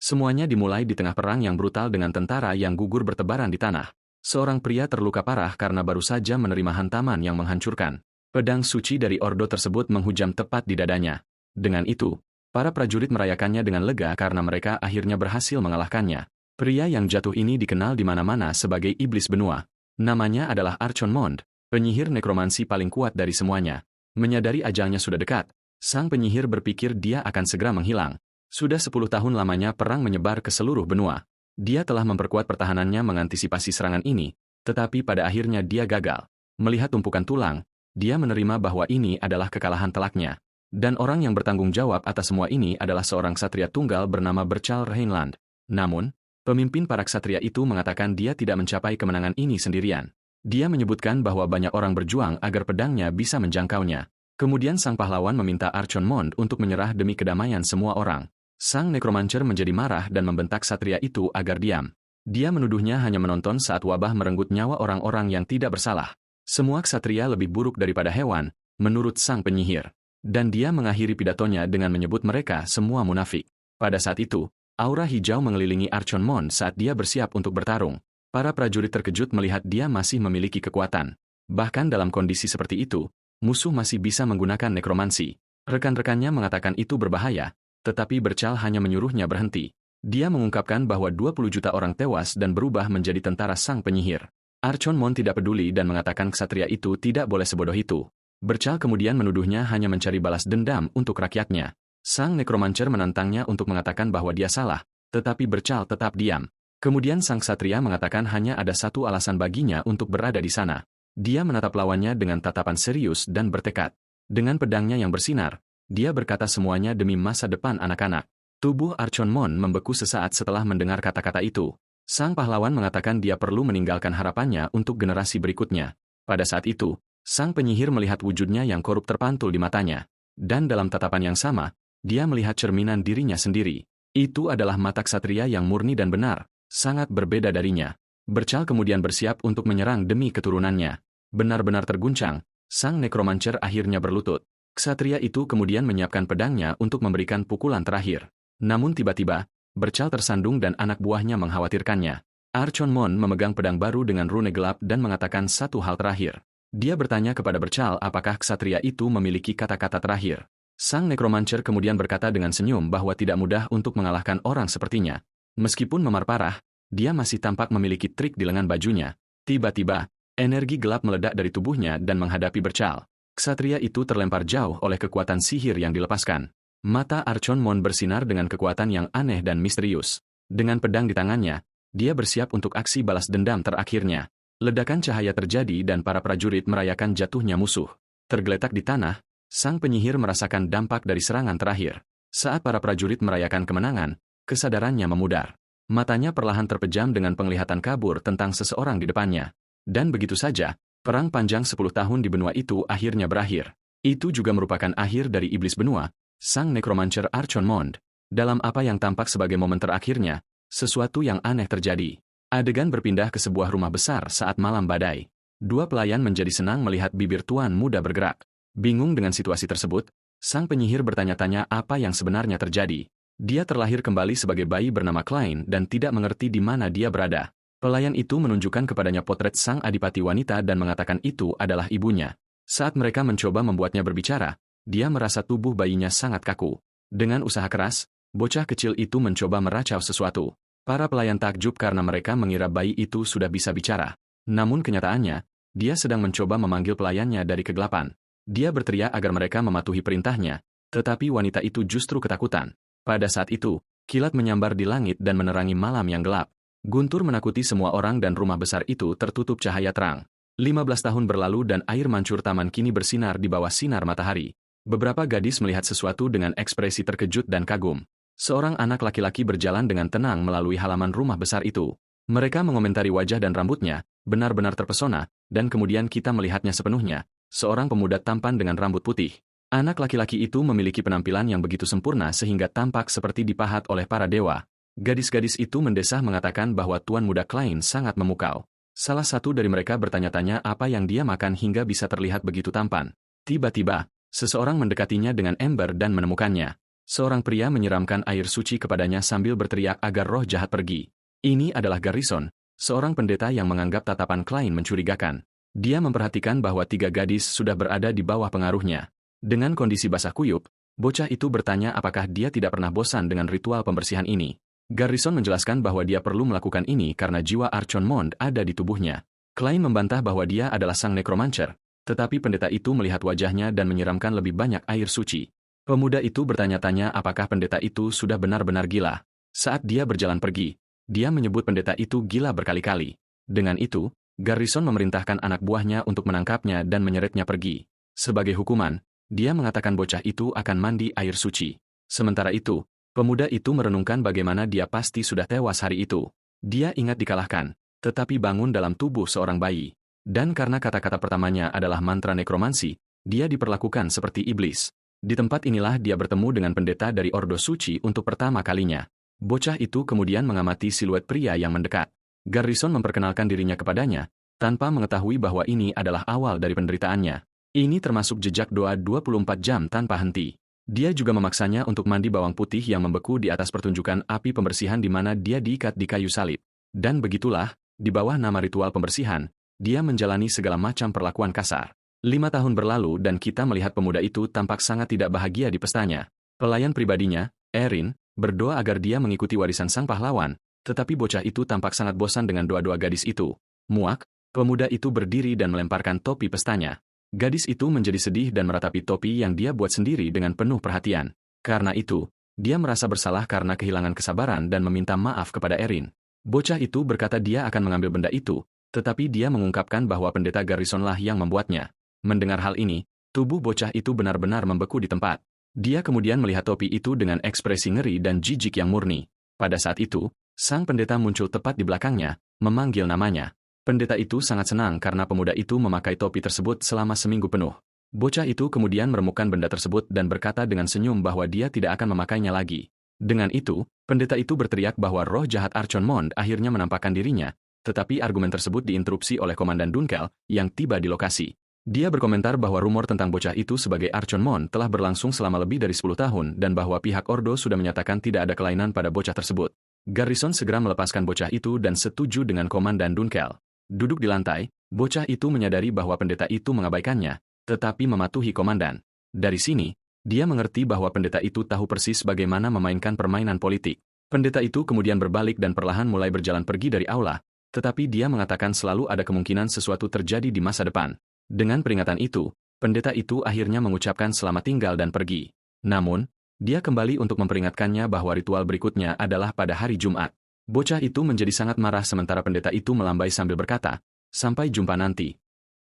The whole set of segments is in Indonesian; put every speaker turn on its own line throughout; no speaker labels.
Semuanya dimulai di tengah perang yang brutal dengan tentara yang gugur bertebaran di tanah. Seorang pria terluka parah karena baru saja menerima hantaman yang menghancurkan. Pedang suci dari ordo tersebut menghujam tepat di dadanya. Dengan itu, para prajurit merayakannya dengan lega karena mereka akhirnya berhasil mengalahkannya. Pria yang jatuh ini dikenal di mana-mana sebagai iblis benua. Namanya adalah Archon Mond, penyihir nekromansi paling kuat dari semuanya. Menyadari ajalnya sudah dekat, sang penyihir berpikir dia akan segera menghilang. Sudah 10 tahun lamanya perang menyebar ke seluruh benua. Dia telah memperkuat pertahanannya mengantisipasi serangan ini, tetapi pada akhirnya dia gagal. Melihat tumpukan tulang, dia menerima bahwa ini adalah kekalahan telaknya. Dan orang yang bertanggung jawab atas semua ini adalah seorang ksatria tunggal bernama Berchal Rhineland. Namun, pemimpin para ksatria itu mengatakan dia tidak mencapai kemenangan ini sendirian. Dia menyebutkan bahwa banyak orang berjuang agar pedangnya bisa menjangkaunya. Kemudian sang pahlawan meminta Archon Mond untuk menyerah demi kedamaian semua orang. Sang nekromancer menjadi marah dan membentak ksatria itu agar diam. Dia menuduhnya hanya menonton saat wabah merenggut nyawa orang-orang yang tidak bersalah. Semua ksatria lebih buruk daripada hewan, menurut sang penyihir. Dan dia mengakhiri pidatonya dengan menyebut mereka semua munafik. Pada saat itu, aura hijau mengelilingi Archon Mond saat dia bersiap untuk bertarung. Para prajurit terkejut melihat dia masih memiliki kekuatan. Bahkan dalam kondisi seperti itu, musuh masih bisa menggunakan nekromansi. Rekan-rekannya mengatakan itu berbahaya, tetapi Berchal hanya menyuruhnya berhenti. Dia mengungkapkan bahwa 20 juta orang tewas dan berubah menjadi tentara sang penyihir. Archon Mond tidak peduli dan mengatakan ksatria itu tidak boleh sebodoh itu. Berchal kemudian menuduhnya hanya mencari balas dendam untuk rakyatnya. Sang nekromancer menantangnya untuk mengatakan bahwa dia salah, tetapi Berchal tetap diam. Kemudian sang ksatria mengatakan hanya ada satu alasan baginya untuk berada di sana. Dia menatap lawannya dengan tatapan serius dan bertekad. Dengan pedangnya yang bersinar, dia berkata semuanya demi masa depan anak-anak. Tubuh Archon Mond membeku sesaat setelah mendengar kata-kata itu. Sang pahlawan mengatakan dia perlu meninggalkan harapannya untuk generasi berikutnya. Pada saat itu, sang penyihir melihat wujudnya yang korup terpantul di matanya. Dan dalam tatapan yang sama, dia melihat cerminan dirinya sendiri. Itu adalah mata ksatria yang murni dan benar. Sangat berbeda darinya. Berchal kemudian bersiap untuk menyerang demi keturunannya. Benar-benar terguncang, sang nekromancer akhirnya berlutut. Ksatria itu kemudian menyiapkan pedangnya untuk memberikan pukulan terakhir. Namun tiba-tiba, Berchal tersandung dan anak buahnya mengkhawatirkannya. Archon Mond memegang pedang baru dengan rune gelap dan mengatakan satu hal terakhir. Dia bertanya kepada Berchal apakah ksatria itu memiliki kata-kata terakhir. Sang nekromancer kemudian berkata dengan senyum bahwa tidak mudah untuk mengalahkan orang sepertinya. Meskipun memar parah, dia masih tampak memiliki trik di lengan bajunya. Tiba-tiba, energi gelap meledak dari tubuhnya dan menghadapi Berchal. Ksatria itu terlempar jauh oleh kekuatan sihir yang dilepaskan. Mata Archon Mond bersinar dengan kekuatan yang aneh dan misterius. Dengan pedang di tangannya, dia bersiap untuk aksi balas dendam terakhirnya. Ledakan cahaya terjadi dan para prajurit merayakan jatuhnya musuh. Tergeletak di tanah, sang penyihir merasakan dampak dari serangan terakhir. Saat para prajurit merayakan kemenangan, kesadarannya memudar. Matanya perlahan terpejam dengan penglihatan kabur tentang seseorang di depannya. Dan begitu saja, perang panjang 10 tahun di benua itu akhirnya berakhir. Itu juga merupakan akhir dari iblis benua, sang nekromancer Archon Mond. Dalam apa yang tampak sebagai momen terakhirnya, sesuatu yang aneh terjadi. Adegan berpindah ke sebuah rumah besar saat malam badai. Dua pelayan menjadi senang melihat bibir tuan muda bergerak. Bingung dengan situasi tersebut, sang penyihir bertanya-tanya apa yang sebenarnya terjadi. Dia terlahir kembali sebagai bayi bernama Klein dan tidak mengerti di mana dia berada. Pelayan itu menunjukkan kepadanya potret sang adipati wanita dan mengatakan itu adalah ibunya. Saat mereka mencoba membuatnya berbicara, dia merasa tubuh bayinya sangat kaku. Dengan usaha keras, bocah kecil itu mencoba meracau sesuatu. Para pelayan takjub karena mereka mengira bayi itu sudah bisa bicara. Namun kenyataannya, dia sedang mencoba memanggil pelayannya dari kegelapan. Dia berteriak agar mereka mematuhi perintahnya, tetapi wanita itu justru ketakutan. Pada saat itu, kilat menyambar di langit dan menerangi malam yang gelap. Guntur menakuti semua orang dan rumah besar itu tertutup cahaya terang. 15 tahun berlalu dan air mancur taman kini bersinar di bawah sinar matahari. Beberapa gadis melihat sesuatu dengan ekspresi terkejut dan kagum. Seorang anak laki-laki berjalan dengan tenang melalui halaman rumah besar itu. Mereka mengomentari wajah dan rambutnya, benar-benar terpesona, dan kemudian kita melihatnya sepenuhnya, seorang pemuda tampan dengan rambut putih. Anak laki-laki itu memiliki penampilan yang begitu sempurna sehingga tampak seperti dipahat oleh para dewa. Gadis-gadis itu mendesah mengatakan bahwa tuan muda Klein sangat memukau. Salah satu dari mereka bertanya-tanya apa yang dia makan hingga bisa terlihat begitu tampan. Tiba-tiba, seseorang mendekatinya dengan ember dan menemukannya. Seorang pria menyiramkan air suci kepadanya sambil berteriak agar roh jahat pergi. Ini adalah Garrison, seorang pendeta yang menganggap tatapan Klein mencurigakan. Dia memperhatikan bahwa 3 gadis sudah berada di bawah pengaruhnya. Dengan kondisi basah kuyup, bocah itu bertanya apakah dia tidak pernah bosan dengan ritual pembersihan ini. Garrison menjelaskan bahwa dia perlu melakukan ini karena jiwa Archon-Mond ada di tubuhnya. Klein membantah bahwa dia adalah sang nekromancer, tetapi pendeta itu melihat wajahnya dan menyiramkan lebih banyak air suci. Pemuda itu bertanya-tanya apakah pendeta itu sudah benar-benar gila. Saat dia berjalan pergi, dia menyebut pendeta itu gila berkali-kali. Dengan itu, Garrison memerintahkan anak buahnya untuk menangkapnya dan menyeretnya pergi. Sebagai hukuman, dia mengatakan bocah itu akan mandi air suci. Sementara itu, pemuda itu merenungkan bagaimana dia pasti sudah tewas hari itu. Dia ingat dikalahkan, tetapi bangun dalam tubuh seorang bayi. Dan karena kata-kata pertamanya adalah mantra nekromansi, dia diperlakukan seperti iblis. Di tempat inilah dia bertemu dengan pendeta dari Ordo Suci untuk pertama kalinya. Bocah itu kemudian mengamati siluet pria yang mendekat. Garrison memperkenalkan dirinya kepadanya, tanpa mengetahui bahwa ini adalah awal dari penderitaannya. Ini termasuk jejak doa 24 jam tanpa henti. Dia juga memaksanya untuk mandi bawang putih yang membeku di atas pertunjukan api pembersihan di mana dia diikat di kayu salib. Dan begitulah, di bawah nama ritual pembersihan, dia menjalani segala macam perlakuan kasar. 5 tahun berlalu dan kita melihat pemuda itu tampak sangat tidak bahagia di pestanya. Pelayan pribadinya, Erin, berdoa agar dia mengikuti warisan sang pahlawan, tetapi bocah itu tampak sangat bosan dengan doa-doa gadis itu. Muak, pemuda itu berdiri dan melemparkan topi pestanya. Gadis itu menjadi sedih dan meratapi topi yang dia buat sendiri dengan penuh perhatian. Karena itu, dia merasa bersalah karena kehilangan kesabaran dan meminta maaf kepada Erin. Bocah itu berkata dia akan mengambil benda itu, tetapi dia mengungkapkan bahwa pendeta Garrisonlah yang membuatnya. Mendengar hal ini, tubuh bocah itu benar-benar membeku di tempat. Dia kemudian melihat topi itu dengan ekspresi ngeri dan jijik yang murni. Pada saat itu, sang pendeta muncul tepat di belakangnya, memanggil namanya. Pendeta itu sangat senang karena pemuda itu memakai topi tersebut selama seminggu penuh. Bocah itu kemudian meremukkan benda tersebut dan berkata dengan senyum bahwa dia tidak akan memakainya lagi. Dengan itu, pendeta itu berteriak bahwa roh jahat Archon-Mond akhirnya menampakkan dirinya, tetapi argumen tersebut diinterupsi oleh Komandan Dunkel yang tiba di lokasi. Dia berkomentar bahwa rumor tentang bocah itu sebagai Archon-Mond telah berlangsung selama lebih dari 10 tahun dan bahwa pihak Ordo sudah menyatakan tidak ada kelainan pada bocah tersebut. Garrison segera melepaskan bocah itu dan setuju dengan Komandan Dunkel. Duduk di lantai, bocah itu menyadari bahwa pendeta itu mengabaikannya, tetapi mematuhi komandan. Dari sini, dia mengerti bahwa pendeta itu tahu persis bagaimana memainkan permainan politik. Pendeta itu kemudian berbalik dan perlahan mulai berjalan pergi dari aula, tetapi dia mengatakan selalu ada kemungkinan sesuatu terjadi di masa depan. Dengan peringatan itu, pendeta itu akhirnya mengucapkan selamat tinggal dan pergi. Namun, dia kembali untuk memperingatkannya bahwa ritual berikutnya adalah pada hari Jumat. Bocah itu menjadi sangat marah sementara pendeta itu melambai sambil berkata, "Sampai jumpa nanti."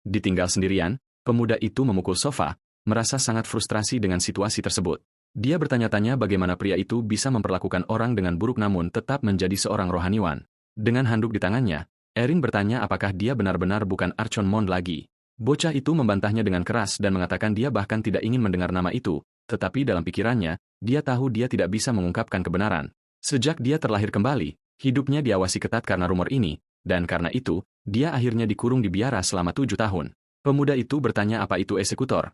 Ditinggal sendirian, pemuda itu memukul sofa, merasa sangat frustrasi dengan situasi tersebut. Dia bertanya-tanya bagaimana pria itu bisa memperlakukan orang dengan buruk namun tetap menjadi seorang rohaniwan. Dengan handuk di tangannya, Erin bertanya apakah dia benar-benar bukan Archon-Mond lagi. Bocah itu membantahnya dengan keras dan mengatakan dia bahkan tidak ingin mendengar nama itu, tetapi dalam pikirannya, dia tahu dia tidak bisa mengungkapkan kebenaran. Sejak dia terlahir kembali, hidupnya diawasi ketat karena rumor ini, dan karena itu, dia akhirnya dikurung di biara selama 7 tahun. Pemuda itu bertanya apa itu eksekutor,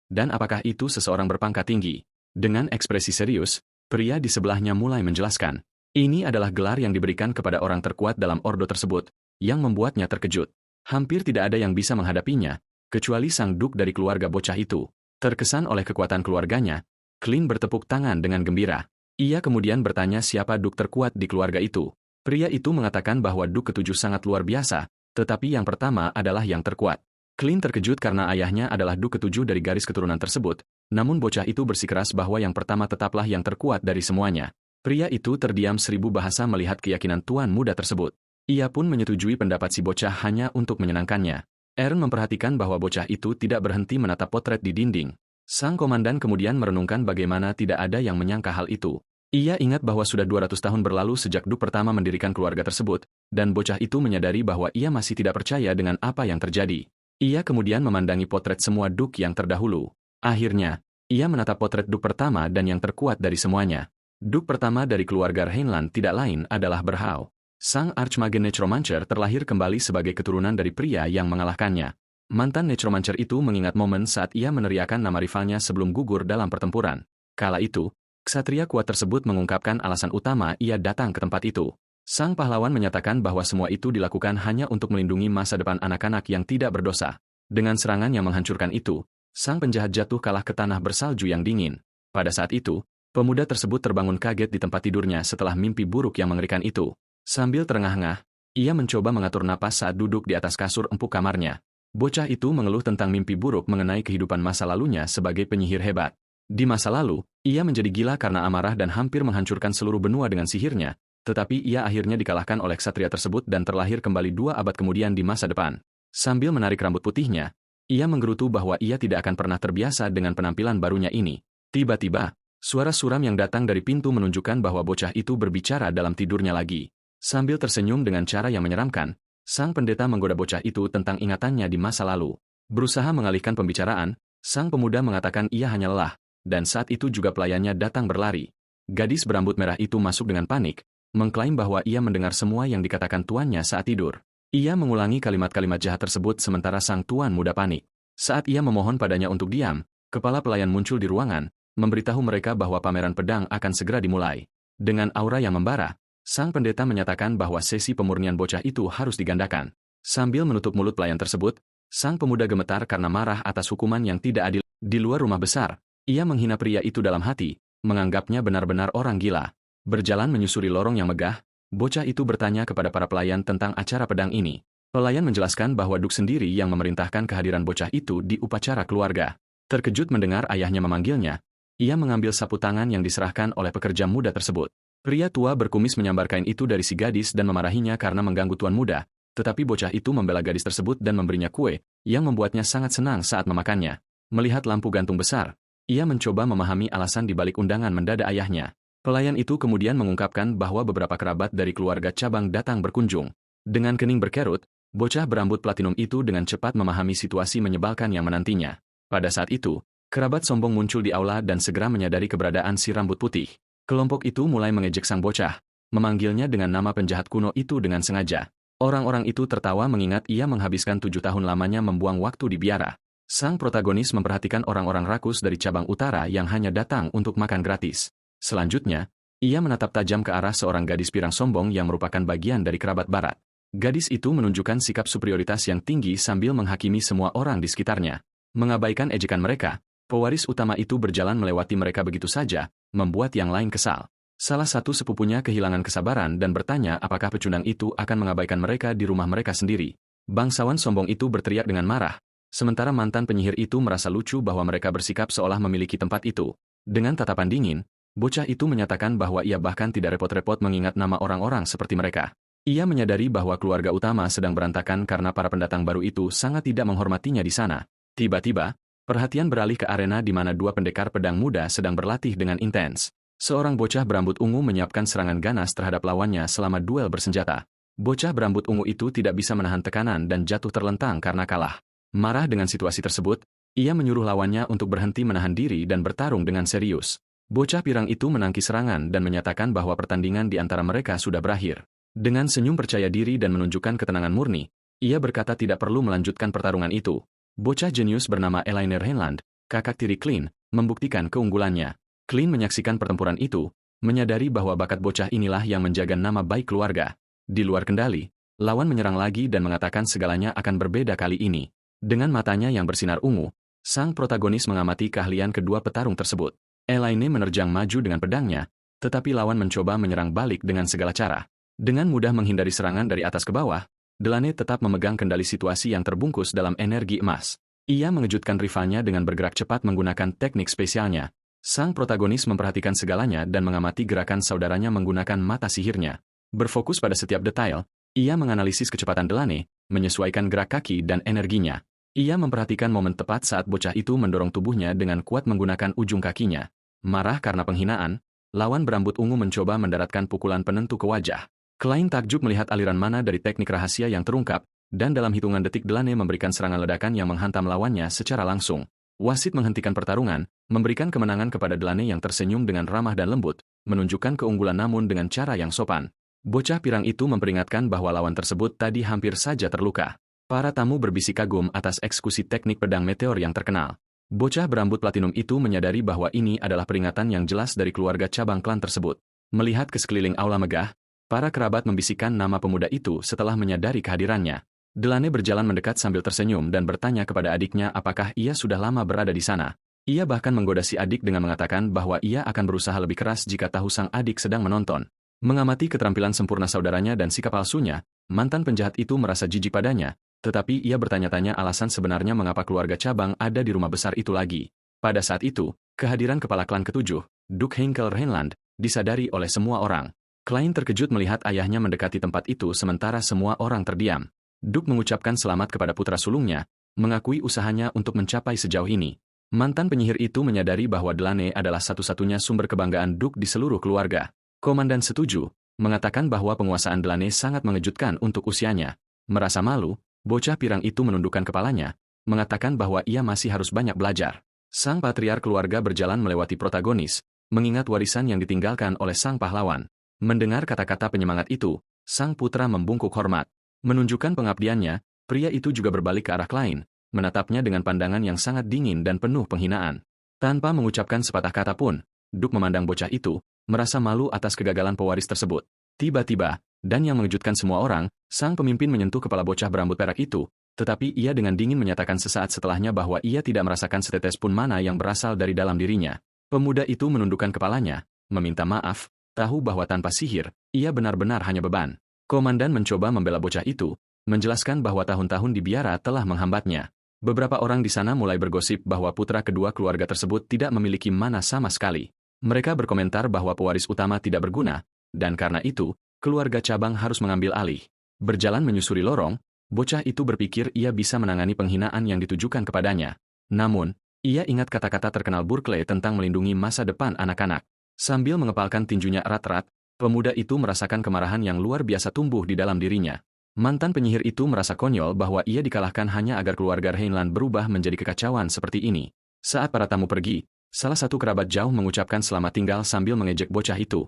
dan apakah itu seseorang berpangkat tinggi. Dengan ekspresi serius, pria di sebelahnya mulai menjelaskan. Ini adalah gelar yang diberikan kepada orang terkuat dalam ordo tersebut, yang membuatnya terkejut. Hampir tidak ada yang bisa menghadapinya, kecuali sang duk dari keluarga bocah itu. Terkesan oleh kekuatan keluarganya, Klein bertepuk tangan dengan gembira. Ia kemudian bertanya siapa duk terkuat di keluarga itu. Pria itu mengatakan bahwa duk ketujuh sangat luar biasa, tetapi yang pertama adalah yang terkuat. Klein terkejut karena ayahnya adalah duk ketujuh dari garis keturunan tersebut, namun bocah itu bersikeras bahwa yang pertama tetaplah yang terkuat dari semuanya. Pria itu terdiam 1000 bahasa melihat keyakinan tuan muda tersebut. Ia pun menyetujui pendapat si bocah hanya untuk menyenangkannya. Erin memperhatikan bahwa bocah itu tidak berhenti menatap potret di dinding. Sang komandan kemudian merenungkan bagaimana tidak ada yang menyangka hal itu. Ia ingat bahwa sudah 200 tahun berlalu sejak duk pertama mendirikan keluarga tersebut, dan bocah itu menyadari bahwa ia masih tidak percaya dengan apa yang terjadi. Ia kemudian memandangi potret semua duk yang terdahulu. Akhirnya, ia menatap potret duk pertama dan yang terkuat dari semuanya. Duk pertama dari keluarga Rhineland tidak lain adalah Berhau. Sang Archmagen Necromancer terlahir kembali sebagai keturunan dari pria yang mengalahkannya. Mantan Necromancer itu mengingat momen saat ia meneriakkan nama rivalnya sebelum gugur dalam pertempuran. Kala itu, ksatria kuat tersebut mengungkapkan alasan utama ia datang ke tempat itu. Sang pahlawan menyatakan bahwa semua itu dilakukan hanya untuk melindungi masa depan anak-anak yang tidak berdosa. Dengan serangan yang menghancurkan itu, sang penjahat jatuh kalah ke tanah bersalju yang dingin. Pada saat itu, pemuda tersebut terbangun kaget di tempat tidurnya setelah mimpi buruk yang mengerikan itu. Sambil terengah-engah, ia mencoba mengatur napas saat duduk di atas kasur empuk kamarnya. Bocah itu mengeluh tentang mimpi buruk mengenai kehidupan masa lalunya sebagai penyihir hebat. Di masa lalu, ia menjadi gila karena amarah dan hampir menghancurkan seluruh benua dengan sihirnya, tetapi ia akhirnya dikalahkan oleh ksatria tersebut dan terlahir kembali 2 abad kemudian di masa depan. Sambil menarik rambut putihnya, ia menggerutu bahwa ia tidak akan pernah terbiasa dengan penampilan barunya ini. Tiba-tiba, suara suram yang datang dari pintu menunjukkan bahwa bocah itu berbicara dalam tidurnya lagi. Sambil tersenyum dengan cara yang menyeramkan, sang pendeta menggoda bocah itu tentang ingatannya di masa lalu. Berusaha mengalihkan pembicaraan, sang pemuda mengatakan ia hanya lelah, dan saat itu juga pelayannya datang berlari. Gadis berambut merah itu masuk dengan panik, mengklaim bahwa ia mendengar semua yang dikatakan tuannya saat tidur. Ia mengulangi kalimat-kalimat jahat tersebut sementara sang tuan muda panik. Saat ia memohon padanya untuk diam, kepala pelayan muncul di ruangan, memberitahu mereka bahwa pameran pedang akan segera dimulai. Dengan aura yang membara, sang pendeta menyatakan bahwa sesi pemurnian bocah itu harus digandakan. Sambil menutup mulut pelayan tersebut, sang pemuda gemetar karena marah atas hukuman yang tidak adil. Di luar rumah besar, ia menghina pria itu dalam hati, menganggapnya benar-benar orang gila. Berjalan menyusuri lorong yang megah, bocah itu bertanya kepada para pelayan tentang acara pedang ini. Pelayan menjelaskan bahwa Duk sendiri yang memerintahkan kehadiran bocah itu di upacara keluarga. Terkejut mendengar ayahnya memanggilnya, ia mengambil sapu tangan yang diserahkan oleh pekerja muda tersebut. Pria tua berkumis menyambar kain itu dari si gadis dan memarahinya karena mengganggu tuan muda, tetapi bocah itu membela gadis tersebut dan memberinya kue, yang membuatnya sangat senang saat memakannya. Melihat lampu gantung besar, ia mencoba memahami alasan di balik undangan mendadak ayahnya. Pelayan itu kemudian mengungkapkan bahwa beberapa kerabat dari keluarga cabang datang berkunjung. Dengan kening berkerut, bocah berambut platinum itu dengan cepat memahami situasi menyebalkan yang menantinya. Pada saat itu, kerabat sombong muncul di aula dan segera menyadari keberadaan si rambut putih. Kelompok itu mulai mengejek sang bocah, memanggilnya dengan nama penjahat kuno itu dengan sengaja. Orang-orang itu tertawa mengingat ia menghabiskan 7 tahun lamanya membuang waktu di biara. Sang protagonis memperhatikan orang-orang rakus dari cabang utara yang hanya datang untuk makan gratis. Selanjutnya, ia menatap tajam ke arah seorang gadis pirang sombong yang merupakan bagian dari kerabat barat. Gadis itu menunjukkan sikap superioritas yang tinggi sambil menghakimi semua orang di sekitarnya. Mengabaikan ejekan mereka, pewaris utama itu berjalan melewati mereka begitu saja, membuat yang lain kesal. Salah satu sepupunya kehilangan kesabaran dan bertanya apakah pecundang itu akan mengabaikan mereka di rumah mereka sendiri. Bangsawan sombong itu berteriak dengan marah, sementara mantan penyihir itu merasa lucu bahwa mereka bersikap seolah memiliki tempat itu. Dengan tatapan dingin, bocah itu menyatakan bahwa ia bahkan tidak repot-repot mengingat nama orang-orang seperti mereka. Ia menyadari bahwa keluarga utama sedang berantakan karena para pendatang baru itu sangat tidak menghormatinya di sana. Tiba-tiba, perhatian beralih ke arena di mana 2 pendekar pedang muda sedang berlatih dengan intens. Seorang bocah berambut ungu menyiapkan serangan ganas terhadap lawannya selama duel bersenjata. Bocah berambut ungu itu tidak bisa menahan tekanan dan jatuh terlentang karena kalah. Marah dengan situasi tersebut, ia menyuruh lawannya untuk berhenti menahan diri dan bertarung dengan serius. Bocah pirang itu menangkis serangan dan menyatakan bahwa pertandingan di antara mereka sudah berakhir. Dengan senyum percaya diri dan menunjukkan ketenangan murni, ia berkata tidak perlu melanjutkan pertarungan itu. Bocah jenius bernama Elainer Heinland, kakak tiri Klein, membuktikan keunggulannya. Klein menyaksikan pertempuran itu, menyadari bahwa bakat bocah inilah yang menjaga nama baik keluarga. Di luar kendali, lawan menyerang lagi dan mengatakan segalanya akan berbeda kali ini. Dengan matanya yang bersinar ungu, sang protagonis mengamati keahlian kedua petarung tersebut. Elaine menerjang maju dengan pedangnya, tetapi lawan mencoba menyerang balik dengan segala cara. Dengan mudah menghindari serangan dari atas ke bawah, Delane tetap memegang kendali situasi yang terbungkus dalam energi emas. Ia mengejutkan rivalnya dengan bergerak cepat menggunakan teknik spesialnya. Sang protagonis memperhatikan segalanya dan mengamati gerakan saudaranya menggunakan mata sihirnya. Berfokus pada setiap detail, ia menganalisis kecepatan Delane, menyesuaikan gerak kaki dan energinya. Ia memperhatikan momen tepat saat bocah itu mendorong tubuhnya dengan kuat menggunakan ujung kakinya. Marah karena penghinaan, lawan berambut ungu mencoba mendaratkan pukulan penentu ke wajah. Klein takjub melihat aliran mana dari teknik rahasia yang terungkap, dan dalam hitungan detik Delane memberikan serangan ledakan yang menghantam lawannya secara langsung. Wasit menghentikan pertarungan, memberikan kemenangan kepada Delane yang tersenyum dengan ramah dan lembut, menunjukkan keunggulan namun dengan cara yang sopan. Bocah pirang itu memperingatkan bahwa lawan tersebut tadi hampir saja terluka. Para tamu berbisik kagum atas eksekusi teknik pedang meteor yang terkenal. Bocah berambut platinum itu menyadari bahwa ini adalah peringatan yang jelas dari keluarga cabang klan tersebut. Melihat ke sekeliling aula megah, para kerabat membisikkan nama pemuda itu setelah menyadari kehadirannya. Delane berjalan mendekat sambil tersenyum dan bertanya kepada adiknya apakah ia sudah lama berada di sana. Ia bahkan menggoda si adik dengan mengatakan bahwa ia akan berusaha lebih keras jika tahu sang adik sedang menonton. Mengamati keterampilan sempurna saudaranya dan sikap palsunya, mantan penjahat itu merasa jijik padanya. Tetapi ia bertanya-tanya alasan sebenarnya mengapa keluarga cabang ada di rumah besar itu lagi. Pada saat itu, kehadiran kepala klan ketujuh, Duke Henkel Rhineland, disadari oleh semua orang. Klein terkejut melihat ayahnya mendekati tempat itu sementara semua orang terdiam. Duke mengucapkan selamat kepada putra sulungnya, mengakui usahanya untuk mencapai sejauh ini. Mantan penyihir itu menyadari bahwa Delane adalah satu-satunya sumber kebanggaan Duke di seluruh keluarga. Komandan setuju, mengatakan bahwa penguasaan Delane sangat mengejutkan untuk usianya. Merasa malu, bocah pirang itu menundukkan kepalanya, mengatakan bahwa ia masih harus banyak belajar. Sang patriark keluarga berjalan melewati protagonis, mengingat warisan yang ditinggalkan oleh sang pahlawan. Mendengar kata-kata penyemangat itu, sang putra membungkuk hormat. Menunjukkan pengabdiannya, pria itu juga berbalik ke arah Klein, menatapnya dengan pandangan yang sangat dingin dan penuh penghinaan. Tanpa mengucapkan sepatah kata pun, Duke memandang bocah itu, merasa malu atas kegagalan pewaris tersebut. Tiba-tiba, dan yang mengejutkan semua orang, sang pemimpin menyentuh kepala bocah berambut perak itu, tetapi ia dengan dingin menyatakan sesaat setelahnya bahwa ia tidak merasakan setetes pun mana yang berasal dari dalam dirinya. Pemuda itu menundukkan kepalanya, meminta maaf, tahu bahwa tanpa sihir, ia benar-benar hanya beban. Komandan mencoba membela bocah itu, menjelaskan bahwa tahun-tahun di biara telah menghambatnya. Beberapa orang di sana mulai bergosip bahwa putra kedua keluarga tersebut tidak memiliki mana sama sekali. Mereka berkomentar bahwa pewaris utama tidak berguna, dan karena itu, keluarga cabang harus mengambil alih. Berjalan menyusuri lorong, bocah itu berpikir ia bisa menangani penghinaan yang ditujukan kepadanya. Namun, ia ingat kata-kata terkenal Burkle tentang melindungi masa depan anak-anak. Sambil mengepalkan tinjunya erat-erat, pemuda itu merasakan kemarahan yang luar biasa tumbuh di dalam dirinya. Mantan penyihir itu merasa konyol bahwa ia dikalahkan hanya agar keluarga Rhineland berubah menjadi kekacauan seperti ini. Saat para tamu pergi, salah satu kerabat jauh mengucapkan selamat tinggal sambil mengejek bocah itu.